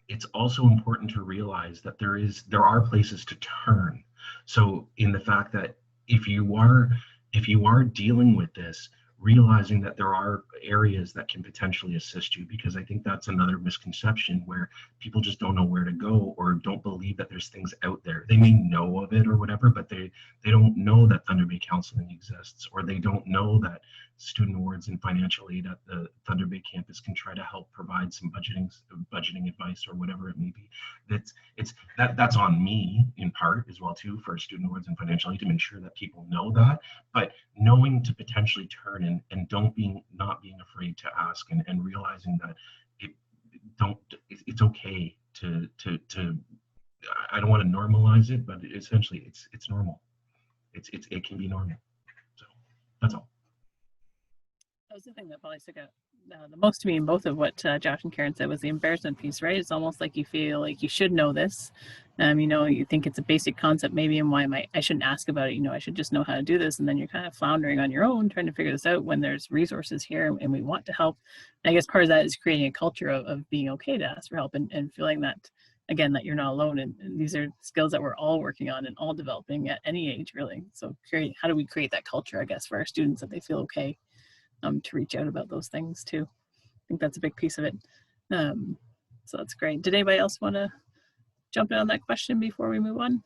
it's also important to realize that there are places to turn. So in the fact that if you are dealing with this, realizing that there are areas that can potentially assist you, because I think that's another misconception, where people just don't know where to go, or don't believe that there's things out there. They may know of it or whatever, but they don't know that Thunder Bay Counseling exists, or they don't know that student awards and financial aid at the Thunder Bay campus can try to help provide some budgeting advice, or whatever it may be. That's on me in part as well too, for student awards and financial aid, to make sure that people know that. But knowing to potentially turn, and not being afraid to ask, and realizing that it's okay to I don't want to normalize it, but essentially it's normal. It can be normal. So that's all. That was the thing that probably stuck out the most to me in both of what Josh and Karen said, was the embarrassment piece, right? It's almost like you feel like you should know this. You think it's a basic concept maybe, and why I shouldn't ask about it. I should just know how to do this. And then you're kind of floundering on your own, trying to figure this out, when there's resources here and we want to help. And I guess part of that is creating a culture of being okay to ask for help, and feeling that, again, that you're not alone. And these are skills that we're all working on and all developing at any age, really. So how do we create that culture, I guess, for our students, that they feel okay to reach out about those things too? I think that's a big piece of it. So that's great. Did anybody else want to jump in on that question before we move on?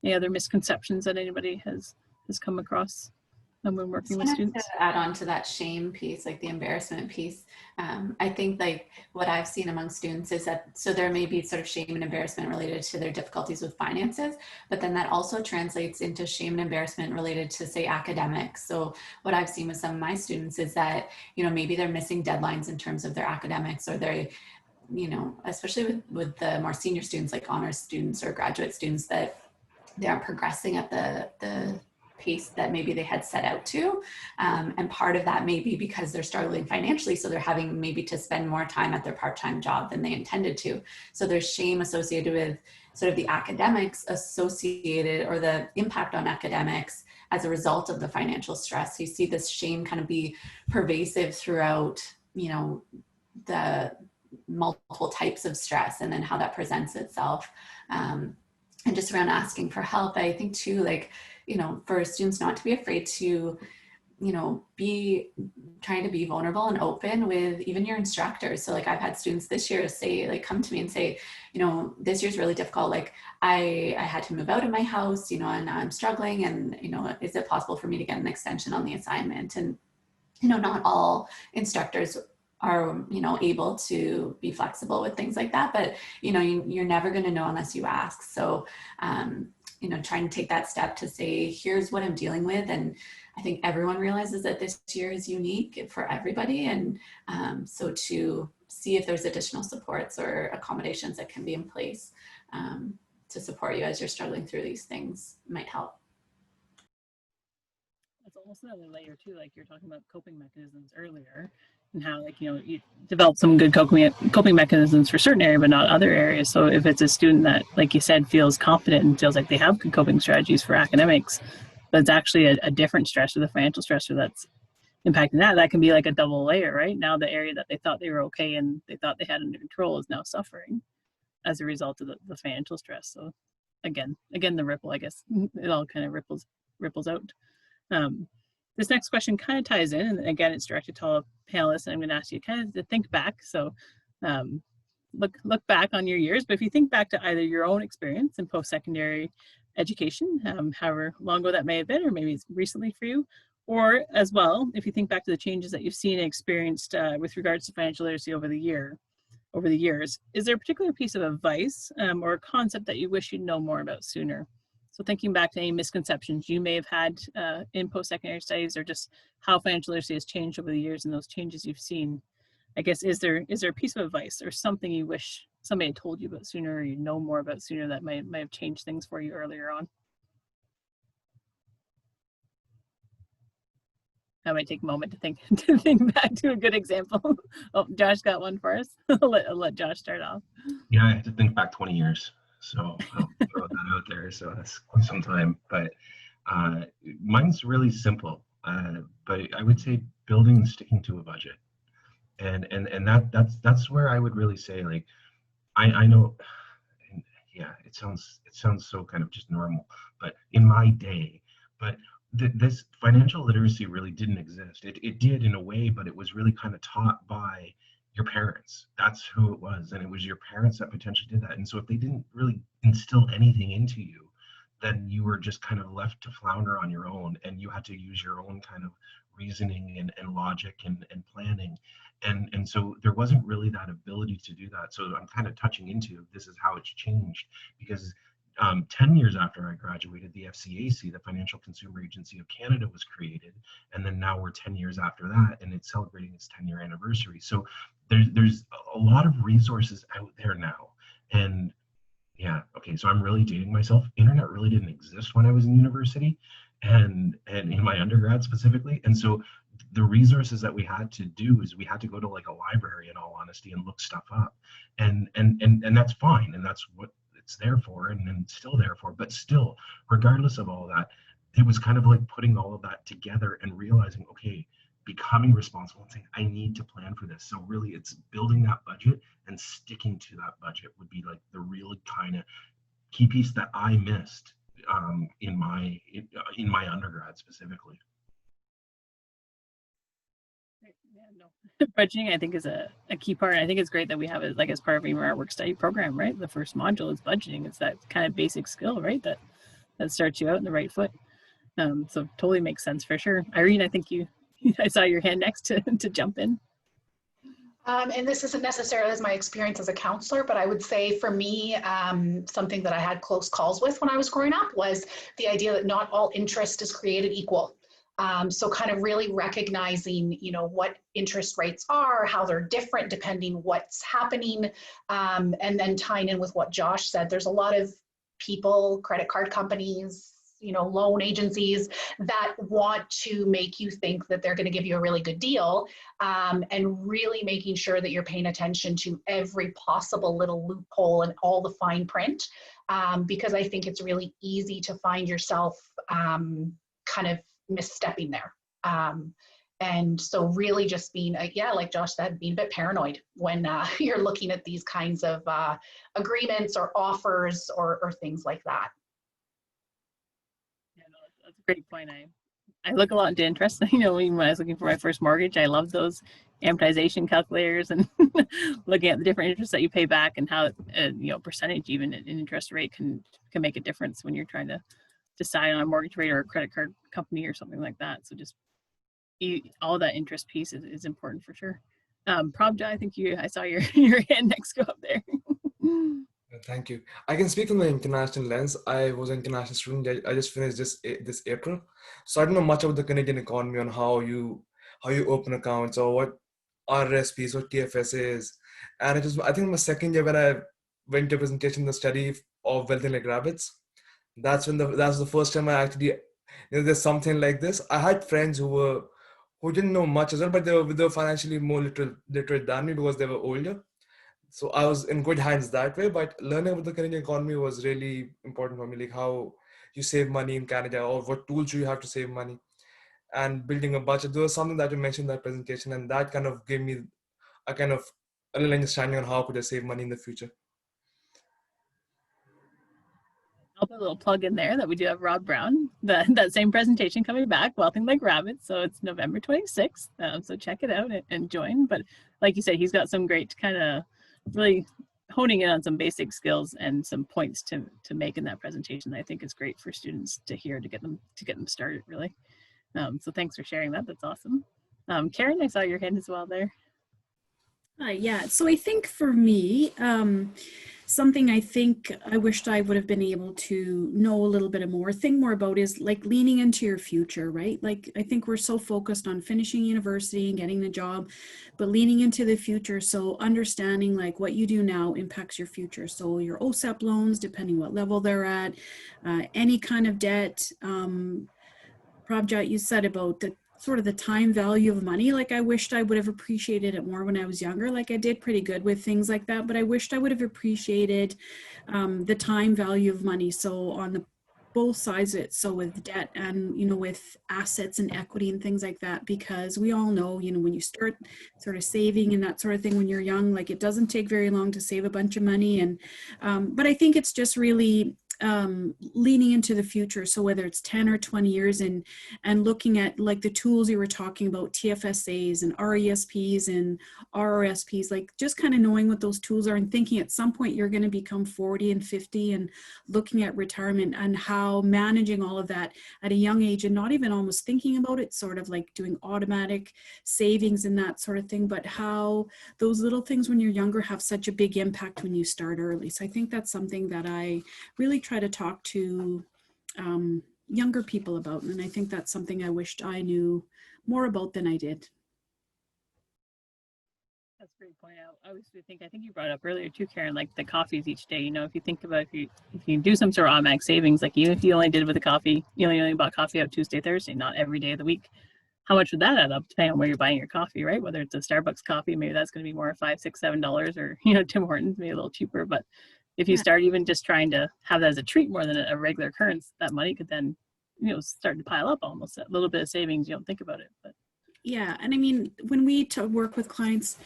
Any other misconceptions that anybody has come across when working with students? To add on to that shame piece, like the embarrassment piece, I think like what I've seen among students is that, so there may be sort of shame and embarrassment related to their difficulties with finances, but then that also translates into shame and embarrassment related to, say, academics. So what I've seen with some of my students is that, maybe they're missing deadlines in terms of their academics, or they're, especially with the more senior students, like honors students or graduate students, that they aren't progressing at the pace that maybe they had set out to. And part of that may be because they're struggling financially. So they're having maybe to spend more time at their part-time job than they intended to. So there's shame associated with sort of the academics associated, or the impact on academics as a result of the financial stress. So you see this shame kind of be pervasive throughout, the multiple types of stress, and then how that presents itself. And just around asking for help, I think too, like, for students not to be afraid to, be trying to be vulnerable and open with even your instructors. So like I've had students this year say, like, come to me and say, this year's really difficult. Like I had to move out of my house, and I'm struggling, and, is it possible for me to get an extension on the assignment? And, not all instructors are, able to be flexible with things like that, but, you're never going to know unless you ask. So, trying to take that step to say, here's what I'm dealing with. And I think everyone realizes that this year is unique for everybody. And so to see if there's additional supports or accommodations that can be in place to support you as you're struggling through these things might help. That's almost another layer too, like you're talking about coping mechanisms earlier, and how, like, you develop some good coping mechanisms for certain areas, but not other areas. So if it's a student that, like you said, feels confident and feels like they have good coping strategies for academics, but it's actually a different stressor, the financial stressor that's impacting that can be like a double layer, right? Now the area that they thought they were okay and they thought they had under control is now suffering as a result of the financial stress. So again, the ripple, I guess, it all kind of ripples out. This next question kind of ties in, and again, it's directed to all panelists, and I'm going to ask you kind of to think back. So look back on your years, but if you think back to either your own experience in post-secondary education, however long ago that may have been, or maybe it's recently for you, or as well, if you think back to the changes that you've seen and experienced with regards to financial literacy over the years, is there a particular piece of advice or a concept that you wish you'd know more about sooner? So thinking back to any misconceptions you may have had in post-secondary studies, or just how financial literacy has changed over the years and those changes you've seen, I guess, is there a piece of advice or something you wish somebody had told you about sooner, or you know more about sooner, that might have changed things for you earlier on? I might take a moment to think back to a good example. Oh, Josh got one for us. I'll let Josh start off. Yeah, I have to think back 20 years. So I'll throw that out there. So that's quite some time. But mine's really simple. But I would say building and sticking to a budget. And that's where I would really say, like, I know, and yeah, it sounds so kind of just normal, but in my day, but this financial literacy really didn't exist. It did in a way, but it was really kind of taught by your parents. That's who it was. And it was your parents that potentially did that. And so if they didn't really instill anything into you, then you were just kind of left to flounder on your own, and you had to use your own kind of reasoning and logic and planning. And so there wasn't really that ability to do that. So I'm kind of touching into, this is how it's changed, because 10 years after I graduated, the FCAC, the Financial Consumer Agency of Canada, was created. And then now we're 10 years after that, and it's celebrating its 10-year anniversary. So there's a lot of resources out there now. And yeah, okay, so I'm really dating myself. Internet really didn't exist when I was in university and in my undergrad specifically. And so the resources that we had to do is we had to go to like a library, in all honesty, and look stuff up. And that's fine. And that's what it's there for, and still there for. But still, regardless of all that, it was kind of like putting all of that together and realizing, okay, becoming responsible and saying, I need to plan for this. So really it's building that budget and sticking to that budget would be like the really kind of key piece that I missed in my undergrad specifically. Yeah, no. Budgeting, I think, is a key part. I think it's great that we have it like as part of even our work study program, right? The first module is budgeting. It's that kind of basic skill, right? That starts you out in the right foot. So totally makes sense for sure. Irene, I think I saw your hand next to jump in. And this isn't necessarily as my experience as a counselor, but I would say for me, something that I had close calls with when I was growing up was the idea that not all interest is created equal. So kind of really recognizing, what interest rates are, how they're different depending what's happening, and then tying in with what Josh said. There's a lot of people, credit card companies, loan agencies that want to make you think that they're going to give you a really good deal, and really making sure that you're paying attention to every possible little loophole and all the fine print, because I think it's really easy to find yourself kind of misstepping there. And so really just being, like Josh said, being a bit paranoid when you're looking at these kinds of agreements or offers or things like that. Yeah, no, that's a great point. I look a lot into interest. When I was looking for my first mortgage, I love those amortization calculators and looking at the different interests that you pay back and how, percentage even an interest rate can make a difference when you're trying to decide on a mortgage rate or a credit card company or something like that. So just all that interest piece is important for sure. Prabja, I think I saw your hand next go up there. Thank you. I can speak from the international lens. I was an international student. I just finished this April, so I don't know much about the Canadian economy on how you open accounts or what RRSPs, what TFS is. And it was, I think, my second year when I went to a presentation in the study of wealth like rabbits. That's the first time I actually, there's something like this. I had friends who didn't know much as well, but they were financially more literate than me because they were older. So I was in good hands that way, but learning about the Canadian economy was really important for me, like how you save money in Canada or what tools you have to save money and building a budget. There was something that you mentioned in that presentation, and that kind of gave me a little understanding on how could I save money in the future. I'll put a little plug in there that we do have Rob Brown, that same presentation coming back, Wealthing Like Rabbits. So it's November 26th. So check it out and join. But like you said, he's got some great kind of really honing in on some basic skills and some points to make in that presentation that I think is great for students to hear to get them started really. So thanks for sharing that. That's awesome. Karen, I saw your hand as well there. Yeah, so I think for me, something I think I wished I would have been able to know a little bit more, think more about is like leaning into your future, right? Like I think we're so focused on finishing university and getting the job, but leaning into the future. So understanding like what you do now impacts your future. So your OSAP loans, depending what level they're at, any kind of debt. Prabjot, you said about the sort of the time value of money. Like I wished I would have appreciated it more when I was younger. Like I did pretty good with things like that, but I wished I would have appreciated the time value of money. So on the both sides of it, so with debt and with assets and equity and things like that, because we all know when you start sort of saving and that sort of thing when you're young, like it doesn't take very long to save a bunch of money. And but I think it's just really leaning into the future. So whether it's 10 or 20 years and looking at like the tools you were talking about, TFSAs and RESPs and RRSPs, like just kind of knowing what those tools are and thinking at some point you're going to become 40 and 50 and looking at retirement and how managing all of that at a young age and not even almost thinking about it, sort of like doing automatic savings and that sort of thing, but how those little things when you're younger have such a big impact when you start early. So I think that's something that I really try to talk to younger people about, and I think that's something I wished I knew more about than I did. That's a great point out. I think you brought up earlier too, Karen, like the coffees each day. If you think about if you do some sort of automatic savings, like even if you only did with the coffee, you only bought coffee out Tuesday, Thursday, not every day of the week. How much would that add up depending on where you're buying your coffee, right? Whether it's a Starbucks coffee, maybe that's going to be more $5, $6, $7, or Tim Hortons, maybe a little cheaper, but if you start even just trying to have that as a treat more than a regular occurrence, that money could then, start to pile up almost. A little bit of savings, you don't think about it. But yeah, and I mean, when we work with clients,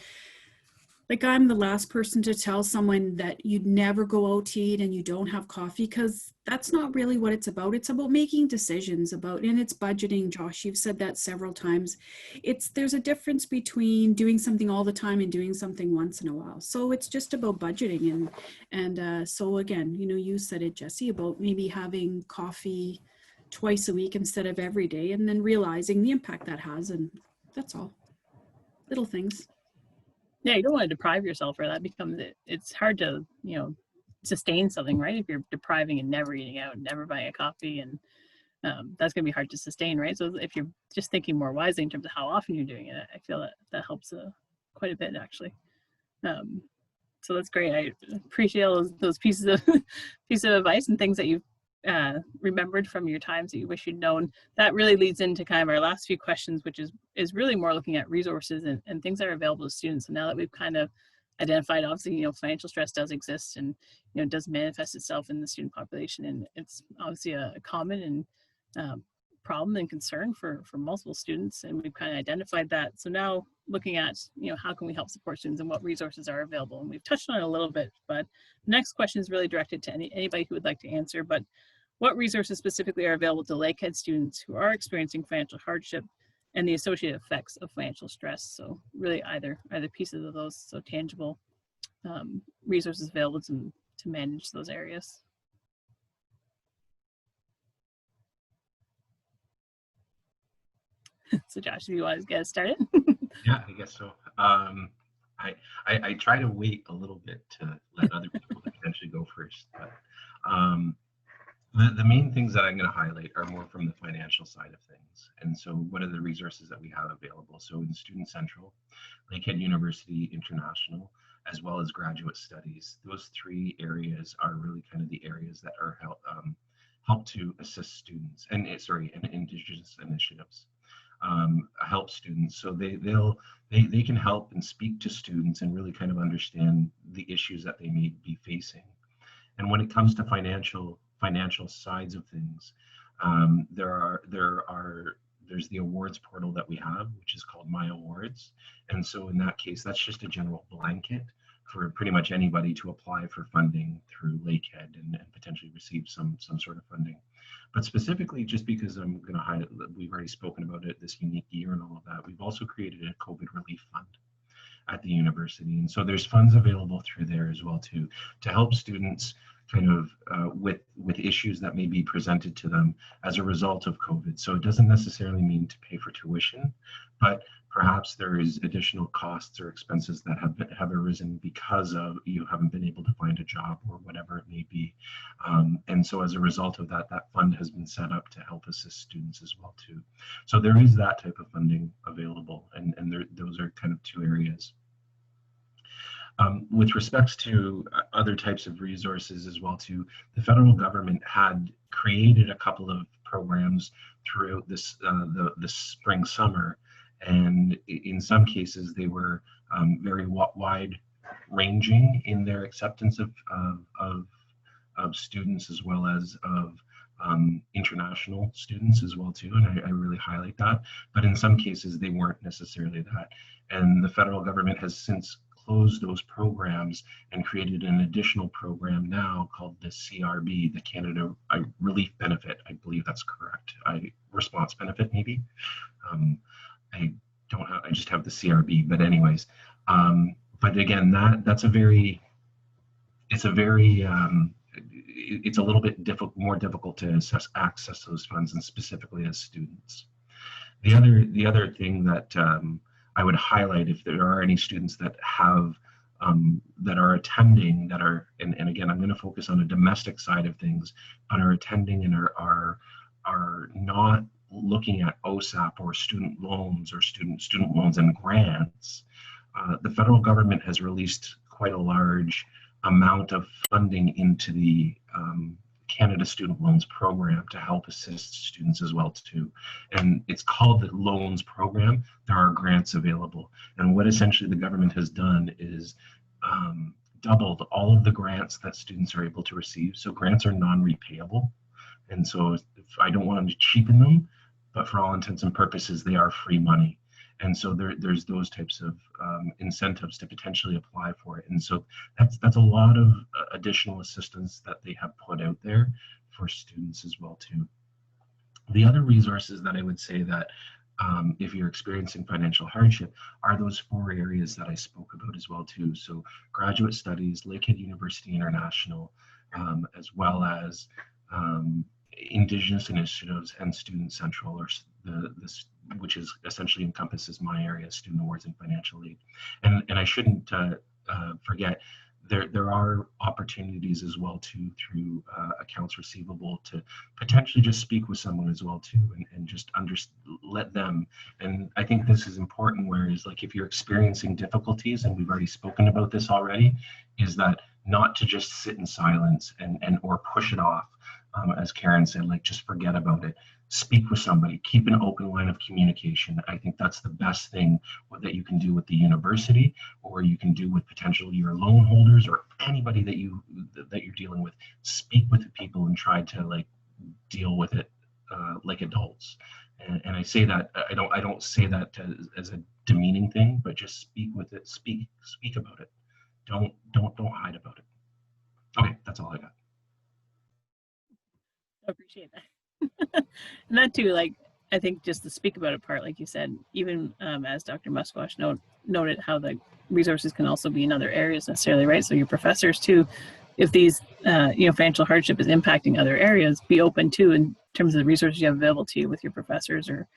Like, I'm the last person to tell someone that you'd never go out to eat and you don't have coffee, because that's not really what it's about. It's about making decisions about, and it's budgeting. Josh, you've said that several times. There's a difference between doing something all the time and doing something once in a while. So it's just about budgeting. And so again, you know, you said it, Jesse, about maybe having coffee twice a week instead of every day, and then realizing the impact that has. And that's all. Little things. Yeah, you don't want to deprive yourself, or that becomes it's hard to, you know, sustain something, right? If you're depriving and never eating out, never buying a coffee, and that's going to be hard to sustain, right? So if you're just thinking more wisely in terms of how often you're doing it, I feel that helps quite a bit, actually. So that's great. I appreciate all those pieces of advice and things that you've remembered from your times that you wish you'd known. That really leads into kind of our last few questions, which is really more looking at resources and things that are available to students. And now that we've kind of identified, obviously, you know, financial stress does exist, and, you know, it does manifest itself in the student population, and it's obviously a common and problem and concern for multiple students, and we've kind of identified that. So now looking at, you know, how can we help support students and what resources are available, and we've touched on it a little bit, but the next question is really directed to anybody who would like to answer. But what resources specifically are available to Lakehead students who are experiencing financial hardship and the associated effects of financial stress? So really either pieces of those, so tangible resources available to manage those areas. So Josh, if you want to get us started. Yeah, I guess so. I try to wait a little bit to let other people potentially go first, but the main things that I'm going to highlight are more from the financial side of things. And so what are the resources that we have available? So in Student Central, Lakehead University International, as well as graduate studies, those three areas are really kind of the areas that are help to assist students and Indigenous initiatives. Help students, so they can help and speak to students and really kind of understand the issues that they may be facing. And when it comes to financial sides of things, there's the awards portal that we have, which is called My Awards. And so in that case, that's just a general blanket for pretty much anybody to apply for funding through Lakehead and potentially receive some sort of funding. But specifically, just because I'm going to highlight, we've already spoken about it, this unique year and all of that, we've also created a COVID relief fund at the university. And so there's funds available through there as well to help students kind of with issues that may be presented to them as a result of COVID. So it doesn't necessarily mean to pay for tuition, but perhaps there is additional costs or expenses that have arisen because of you haven't been able to find a job or whatever it may be. And so as a result of that fund has been set up to help assist students as well too. So there is that type of funding available, and those are kind of two areas. With respects to other types of resources as well too, the federal government had created a couple of programs throughout this the spring summer, and in some cases they were very wide ranging in their acceptance of students as well as of international students as well too, and I really highlight that. But in some cases they weren't necessarily that, and the federal government has since closed those programs and created an additional program now called the CRB, the Canada Relief Benefit. I believe that's correct. Response benefit, maybe. I just have the CRB, but anyways. But again, it's a little bit more difficult to access those funds, and specifically as students. The other thing that I would highlight, if there are any students that have that are attending and again, I'm going to focus on the domestic side of things, but are attending and are not looking at OSAP or student loans or student loans and grants. The federal government has released quite a large amount of funding into the Canada Student Loans Program to help assist students as well too. And it's called the Loans Program. There are grants available. And what essentially the government has done is doubled all of the grants that students are able to receive. So grants are non-repayable. And so if I don't want to cheapen them, but for all intents and purposes, they are free money. And so there's those types of incentives to potentially apply for it. And so that's a lot of additional assistance that they have put out there for students as well too. The other resources that I would say that if you're experiencing financial hardship are those 4 areas that I spoke about as well too. So graduate studies, Lakehead University International, as well as Indigenous initiatives and Student Central, or which is essentially encompasses my area, student awards and financial aid. And I shouldn't forget, there are opportunities as well too through accounts receivable to potentially just speak with someone as well too, and just let them. And I think this is important, whereas like if you're experiencing difficulties, and we've already spoken about this already, is that not to just sit in silence and or push it off, as Karen said, like just forget about it. Speak with somebody, keep an open line of communication. I think that's the best thing that you can do with the university, or you can do with potentially your loan holders or anybody that you're dealing with. Speak with the people and try to like deal with it like adults. And I say that I don't say that as a demeaning thing, but just speak with it. Speak about it. Don't hide about it. Okay, that's all I got. I appreciate that. And that too, like, I think just the speak about it part, like you said, even as Dr. Musquash noted, how the resources can also be in other areas necessarily, right? So your professors too, if these, financial hardship is impacting other areas, be open to in terms of the resources you have available to you with your professors, or,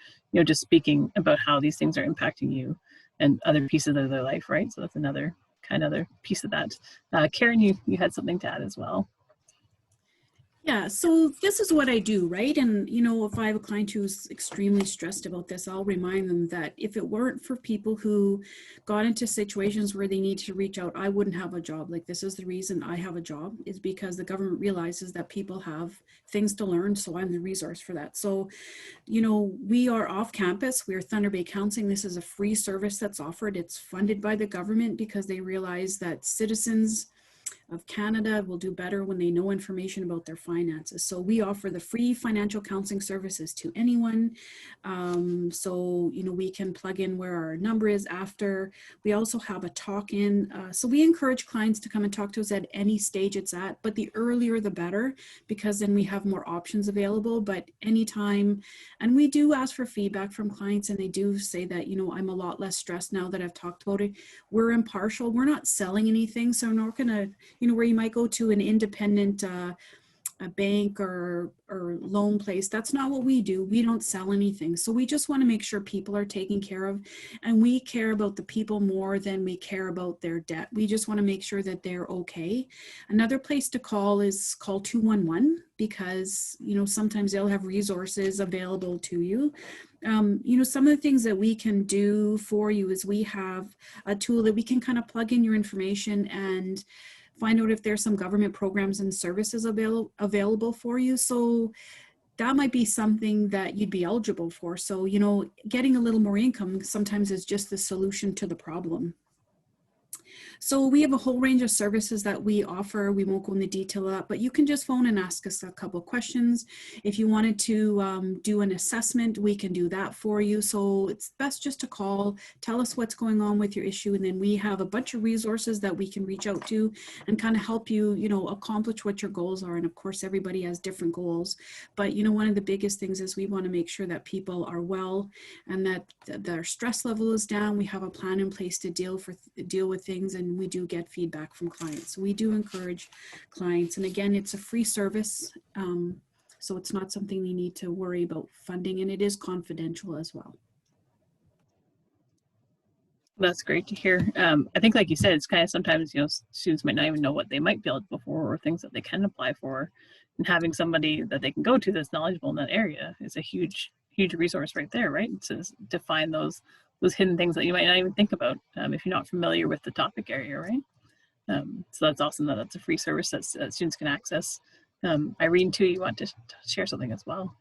just speaking about how these things are impacting you and other pieces of their life, right? So that's another piece of that. Karen, you had something to add as well. Yeah, so this is what I do, right? And, if I have a client who's extremely stressed about this, I'll remind them that if it weren't for people who got into situations where they need to reach out, I wouldn't have a job. Like, this is the reason I have a job, is because the government realizes that people have things to learn. So I'm the resource for that. So, we are off campus. We're Thunder Bay Counseling. This is a free service that's offered. It's funded by the government because they realize that citizens of Canada will do better when they know information about their finances. So we offer the free financial counseling services to anyone. We can plug in where our number is after. We also have a talk-in. So we encourage clients to come and talk to us at any stage it's at, but the earlier the better, because then we have more options available. But anytime, and we do ask for feedback from clients, and they do say that, I'm a lot less stressed now that I've talked about it. We're impartial. We're not selling anything. So we're not going to, where you might go to an independent a bank or loan place. That's not what we do. We don't sell anything. So we just want to make sure people are taken care of, and we care about the people more than we care about their debt. We just want to make sure that they're okay. Another place to call is call 211, because, sometimes they'll have resources available to you. Some of the things that we can do for you is we have a tool that we can kind of plug in your information and find out if there's some government programs and services available for you. So that might be something that you'd be eligible for. So, getting a little more income sometimes is just the solution to the problem. So we have a whole range of services that we offer. We won't go into detail of that, but you can just phone and ask us a couple of questions. If you wanted to do an assessment, we can do that for you. So it's best just to call, tell us what's going on with your issue, and then we have a bunch of resources that we can reach out to and kind of help you, accomplish what your goals are. And of course, everybody has different goals, but one of the biggest things is we want to make sure that people are well and that their stress level is down. We have a plan in place to deal with things, and we do get feedback from clients. So we do encourage clients, and again, it's a free service, so it's not something you need to worry about funding, and it is confidential as well. That's great to hear. I think, like you said, it's kind of sometimes, students might not even know what they might be eligible for or things that they can apply for, and having somebody that they can go to that's knowledgeable in that area is a huge resource right there, right? To find those hidden things that you might not even think about if you're not familiar with the topic area, right? So that's awesome that that's a free service that students can access. Irene, too, you want to share something as well?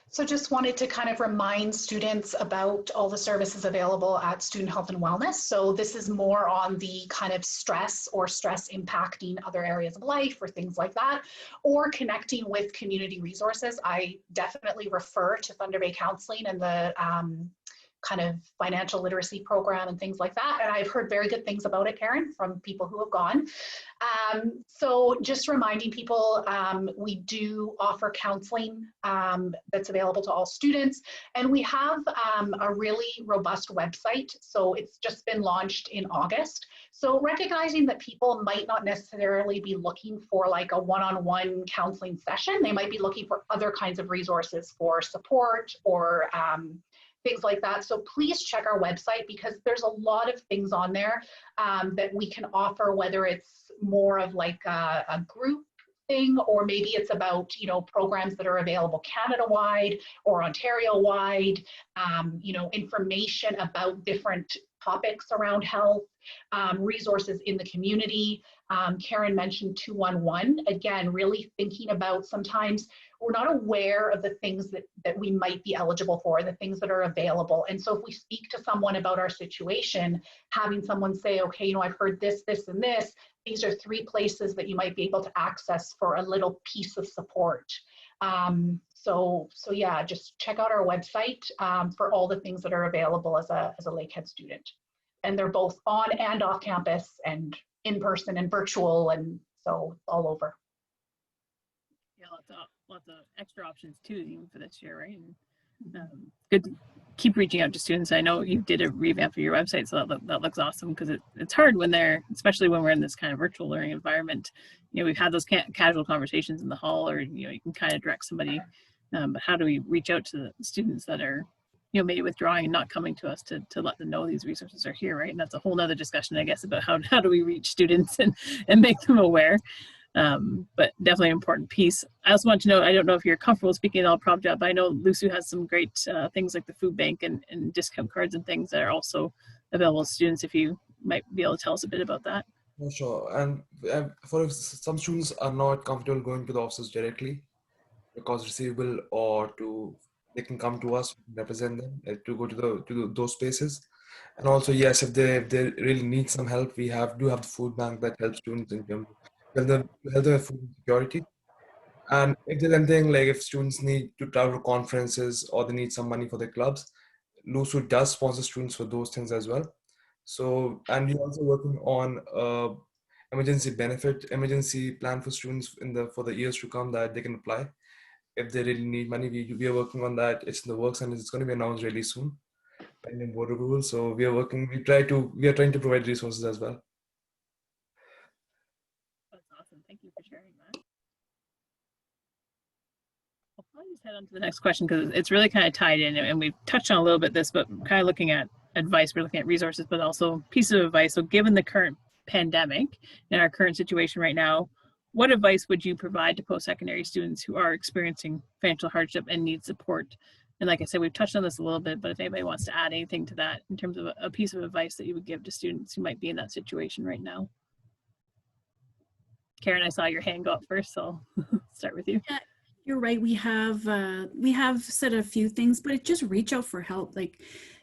So just wanted to kind of remind students about all the services available at Student Health and Wellness. So this is more on the kind of stress impacting other areas of life or things like that, or connecting with community resources. I definitely refer to Thunder Bay Counseling and the kind of financial literacy program and things like that. And I've heard very good things about it, Karen, from people who have gone. So just reminding people, we do offer counseling that's available to all students. And we have a really robust website. So it's just been launched in August. So recognizing that people might not necessarily be looking for like a one-on-one counseling session, they might be looking for other kinds of resources for support or things like that. So please check our website, because there's a lot of things on there that we can offer, whether it's more of like a group thing, or maybe it's about, you know, programs that are available Canada-wide or Ontario-wide, you know, information about different topics around health, resources in the community. Karen mentioned 211. Again, really thinking about, sometimes we're not aware of the things that we might be eligible for, the things that are available. And so if we speak to someone about our situation, having someone say, okay, you know, I've heard this, this, and this, these are 3 places that you might be able to access for a little piece of support. So yeah, just check out our website for all the things that are available as a Lakehead student. And they're both on and off campus and in person and virtual, and so all over. Yeah, lots of extra options too, even for this year, right? And good to keep reaching out to students. I know you did a revamp of your website, so that looks awesome, because it's hard when especially when we're in this kind of virtual learning environment. You know, we've had those casual conversations in the hall, or, you know, you can kind of direct somebody, but how do we reach out to the students that are, you know, maybe withdrawing and not coming to us to let them know these resources are here, right? And that's a whole nother discussion, I guess, about how do we reach students and make them aware. But definitely an important piece. I also want to know, I don't know if you're comfortable speaking at all, Prof. Jeb, but I know LUSU has some great things like the food bank and discount cards and things that are also available to students, if you might be able to tell us a bit about that. Yeah, sure. And for some students are not comfortable going to the offices directly, because receivable, or they can come to us, represent them, to go to those spaces. And also, yes, if they really need some help, we do have the food bank that helps students in terms of help them with food security. And if there's anything like, if students need to travel to conferences or they need some money for their clubs, LUSU does sponsor students for those things as well. So, and we're also working on emergency plan for students for the years to come, that they can apply if they really need money. We are working on that. It's in the works, and it's going to be announced really soon, pending board approval. So we are working. We are trying to provide resources as well. That's awesome. Thank you for sharing that. I'll probably just head on to the next question, because it's really kind of tied in, and we've touched on a little bit this, but kind of looking at advice, we're looking at resources, but also pieces of advice. So given the current pandemic and our current situation right now, what advice would you provide to post-secondary students who are experiencing financial hardship and need support? And like I said, we've touched on this a little bit, but if anybody wants to add anything to that in terms of a piece of advice that you would give to students who might be in that situation right now. Karen, I saw your hand go up first, so I'll start with you. Yeah, you're right. We have said a few things, but just reach out for help. Like,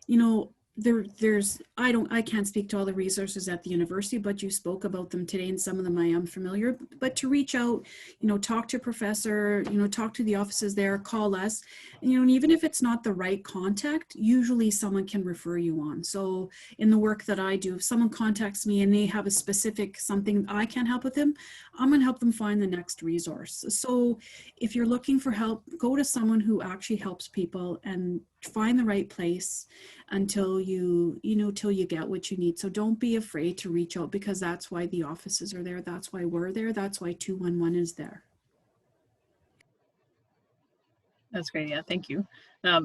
you know, I can't speak to all the resources at the university, but you spoke about them today, and some of them I am familiar. But to reach out, you know, talk to a professor, you know, talk to the offices there, call us, you know, and even if it's not the right contact, usually someone can refer you on. So in the work that I do, if someone contacts me and they have a specific something I can't help with them, I'm going to help them find the next resource. So if you're looking for help, go to someone who actually helps people and find the right place until you get what you need. So don't be afraid to reach out, because that's why the offices are there. That's why we're there. That's why 211 is there. That's great. Yeah, thank you. I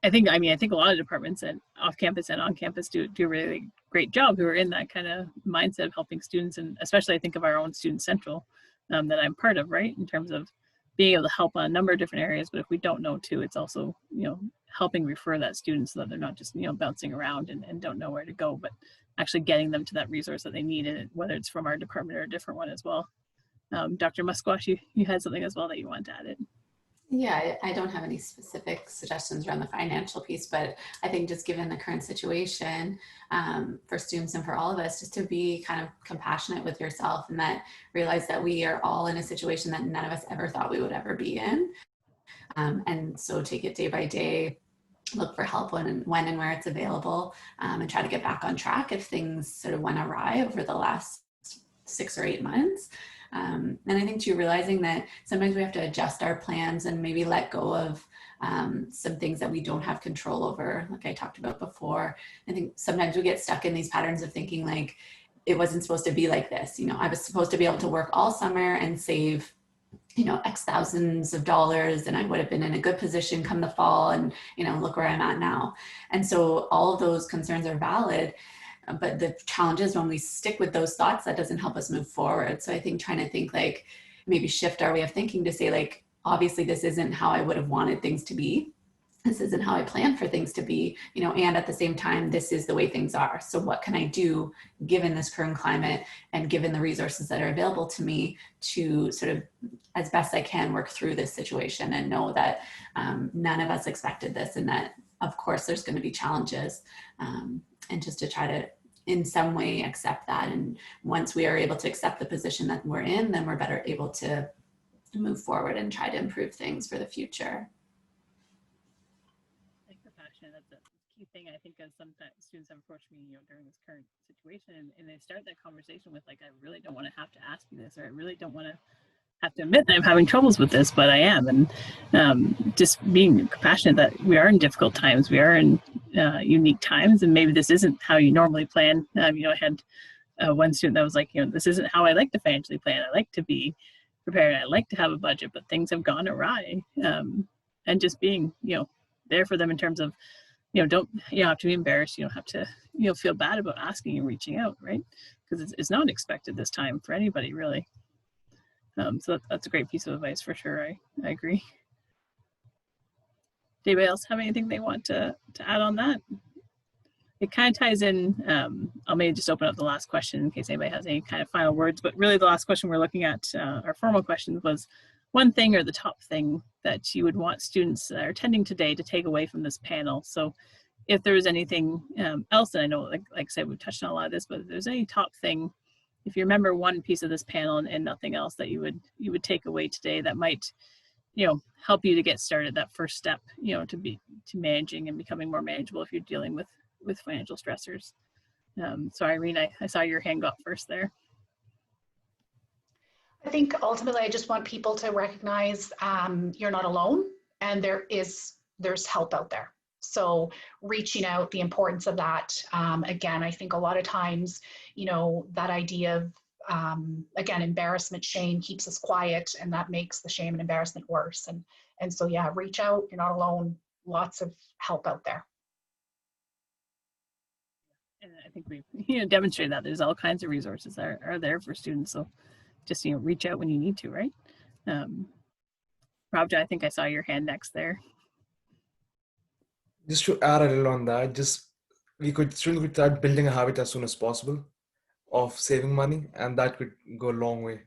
think a lot of departments and off campus and on campus do a really great job who are in that kind of mindset of helping students, and especially I think of our own Student Central that I'm part of, right? In terms of being able to help on a number of different areas, but if we don't know too, it's also, you know, helping refer that student so that they're not just, you know, bouncing around and don't know where to go, but actually getting them to that resource that they need, and whether it's from our department or a different one as well. Dr. Musquash, you had something as well that you want to add in. Yeah, I don't have any specific suggestions around the financial piece, but I think just given the current situation for students and for all of us, just to be kind of compassionate with yourself, and that realize that we are all in a situation that none of us ever thought we would ever be in. And so take it day by day. look for help when and where it's available, and try to get back on track if things sort of went awry over the last 6 or 8 months. And I think too, realizing that sometimes we have to adjust our plans and maybe let go of some things that we don't have control over, like I talked about before. I think sometimes we get stuck in these patterns of thinking like, it wasn't supposed to be like this. You know, I was supposed to be able to work all summer and save, you know, X thousands of dollars, and I would have been in a good position come the fall, and, you know, look where I'm at now. And so all of those concerns are valid, but the challenge is when we stick with those thoughts, that doesn't help us move forward. So I think trying to think like, maybe shift our way of thinking to say like, obviously this isn't how I would have wanted things to be. This isn't how I planned for things to be, you know, and at the same time, this is the way things are. So what can I do given this current climate and given the resources that are available to me to sort of, as best I can, work through this situation and know that none of us expected this, and that of course there's going to be challenges, and just to try to in some way accept that. And once we are able to accept the position that we're in, then we're better able to move forward and try to improve things for the future. That's a key thing I think, as sometimes students have approached me, you know, during this current situation, and they start that conversation with like, I really don't want to have to ask you this, or I really don't want to have to admit that I'm having troubles with this, but I am. And just being compassionate that we are in difficult times, we are in unique times, and maybe this isn't how you normally plan. You know, I had one student that was like, you know, this isn't how I like to financially plan. I like to be prepared. I like to have a budget, but things have gone awry. And just being, you know, there for them in terms of, you know, don't, you don't have to be embarrassed. You don't have to, you know, feel bad about asking and reaching out, right? Because it's not expected this time for anybody, really. So that's a great piece of advice for sure. I agree. Anybody else have anything they want to add on that? It kind of ties in, I'll maybe just open up the last question in case anybody has any kind of final words, but really the last question we're looking at, our formal questions, was one thing or the top thing that you would want students that are attending today to take away from this panel. So if there was anything else, and I know, like I said, we've touched on a lot of this, but if there's any top thing, if you remember one piece of this panel and nothing else that you would take away today that might, you know, help you to get started, that first step, you know, to managing and becoming more manageable if you're dealing with financial stressors. So Irene, I saw your hand go up first there. I think ultimately I just want people to recognize you're not alone, and there's help out there. So reaching out, the importance of that. Again, I think a lot of times, you know, that idea of, again, embarrassment, shame keeps us quiet, and that makes the shame and embarrassment worse. And so, yeah, reach out, you're not alone, lots of help out there. And I think we've, you know, demonstrated that there's all kinds of resources that are there for students. So just, you know, reach out when you need to, right? Robja, I think I saw your hand next there. Just to add a little on that, students could start building a habit as soon as possible of saving money, and that could go a long way.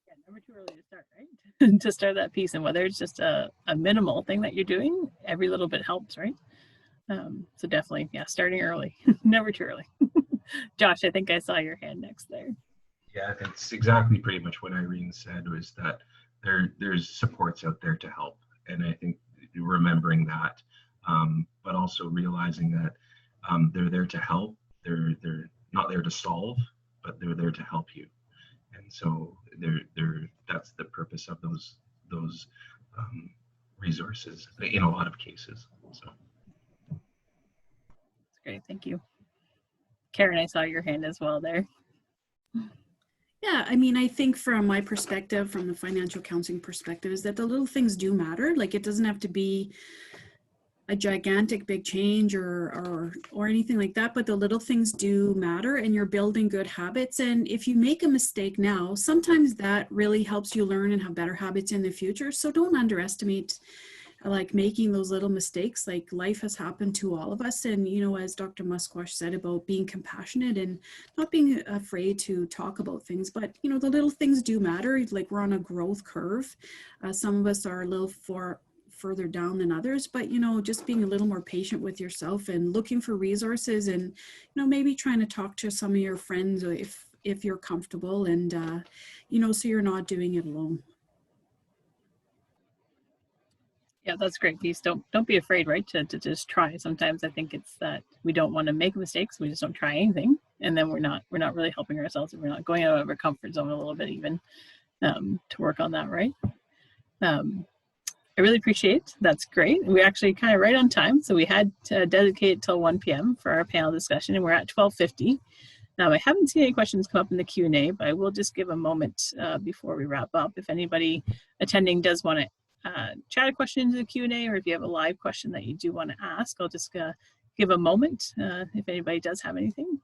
Yeah, never too early to start, right? To start that piece, and whether it's just a minimal thing that you're doing, every little bit helps, right? So definitely, yeah, starting early, never too early. Josh, I think I saw your hand next there. Yeah, it's exactly pretty much what Irene said, was that there's supports out there to help. And I think remembering that, but also realizing that they're there to help. They're not there to solve, but they're there to help you. And so that's the purpose of those resources in a lot of cases. So that's great, thank you. Karen, I saw your hand as well there. Yeah, I mean, I think from my perspective, from the financial counseling perspective, is that the little things do matter. Like, it doesn't have to be a gigantic big change or anything like that, but the little things do matter, and you're building good habits. And if you make a mistake now, sometimes that really helps you learn and have better habits in the future. So don't underestimate like making those little mistakes. Like, life has happened to all of us. And, you know, as Dr. Musquash said about being compassionate and not being afraid to talk about things, but, you know, the little things do matter. Like, we're on a growth curve. Some of us are a little further down than others, but, you know, just being a little more patient with yourself and looking for resources, and, you know, maybe trying to talk to some of your friends if you're comfortable, and, you know, so you're not doing it alone. Yeah, that's great piece. Don't be afraid, right? To just try. Sometimes I think it's that we don't want to make mistakes. We just don't try anything, and then we're not really helping ourselves, and we're not going out of our comfort zone a little bit even to work on that, right? I really appreciate. That's great. We're actually kind of right on time, so we had to dedicate till 1 p.m. for our panel discussion, and we're at 12:50. I haven't seen any questions come up in the Q&A, but I will just give a moment before we wrap up. If anybody attending does want to chat a question into the Q&A, or if you have a live question that you do want to ask, I'll just give a moment if anybody does have anything.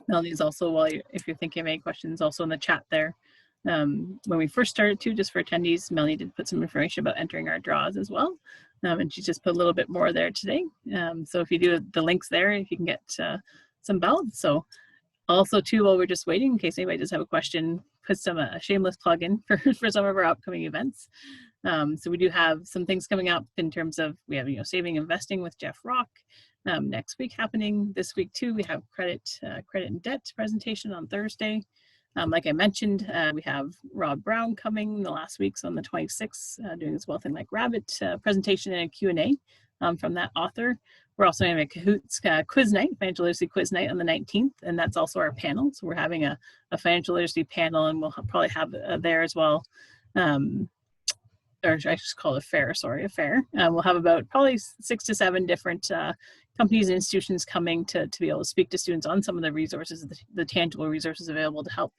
Melanie's also, if you're thinking of any questions, also in the chat there. When we first started too, just for attendees, Melanie did put some information about entering our draws as well. And she just put a little bit more there today. So if you do the links there, if you can get some balance. So also too, while we're just waiting, in case anybody does have a question, put a shameless plug in for some of our upcoming events. So we do have some things coming up in terms of, we have, Saving Investing with Jeff Rock next week happening. This week too, we have credit and debt presentation on Thursday. Like I mentioned, we have Rob Brown coming the last week's on the 26th, doing his Wealth and Like Rabbit presentation and a Q&A from that author. We're also having a Cahoots quiz night, financial literacy quiz night on the 19th, and that's also our panel. So we're having a financial literacy panel, and we'll probably have there as well. Or I just call it a fair. We'll have about probably 6 to 7 different companies and institutions coming to be able to speak to students on some of the resources, the tangible resources available to help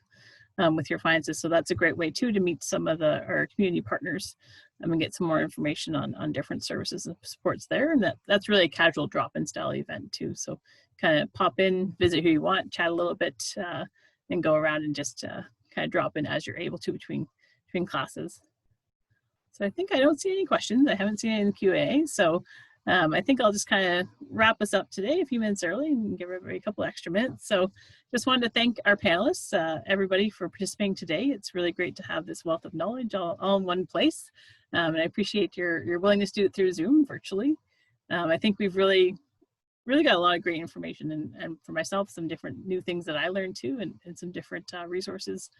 with your finances. So that's a great way too to meet some of our community partners and get some more information on different services and supports there. And that's really a casual drop-in style event too. So kind of pop in, visit who you want, chat a little bit, and go around and just kind of drop in as you're able to between classes. So I think I don't see any questions. I haven't seen any in the QA. So I think I'll just kind of wrap us up today a few minutes early and give everybody a couple extra minutes. So just wanted to thank our panelists, everybody for participating today. It's really great to have this wealth of knowledge all in one place. And I appreciate your willingness to do it through Zoom virtually. I think we've really got a lot of great information, and for myself, some different new things that I learned too, and some different resources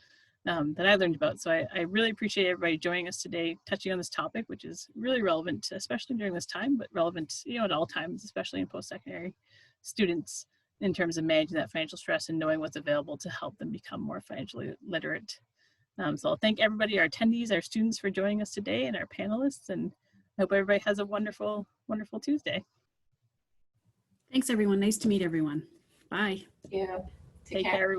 that I learned about. So I really appreciate everybody joining us today, touching on this topic, which is really relevant, especially during this time, but relevant, at all times, especially in post-secondary students, in terms of managing that financial stress and knowing what's available to help them become more financially literate. So I'll thank everybody, our attendees, our students, for joining us today, and our panelists, and I hope everybody has a wonderful, wonderful Tuesday. Thanks, everyone. Nice to meet everyone. Bye. Thank you. Take care, everyone.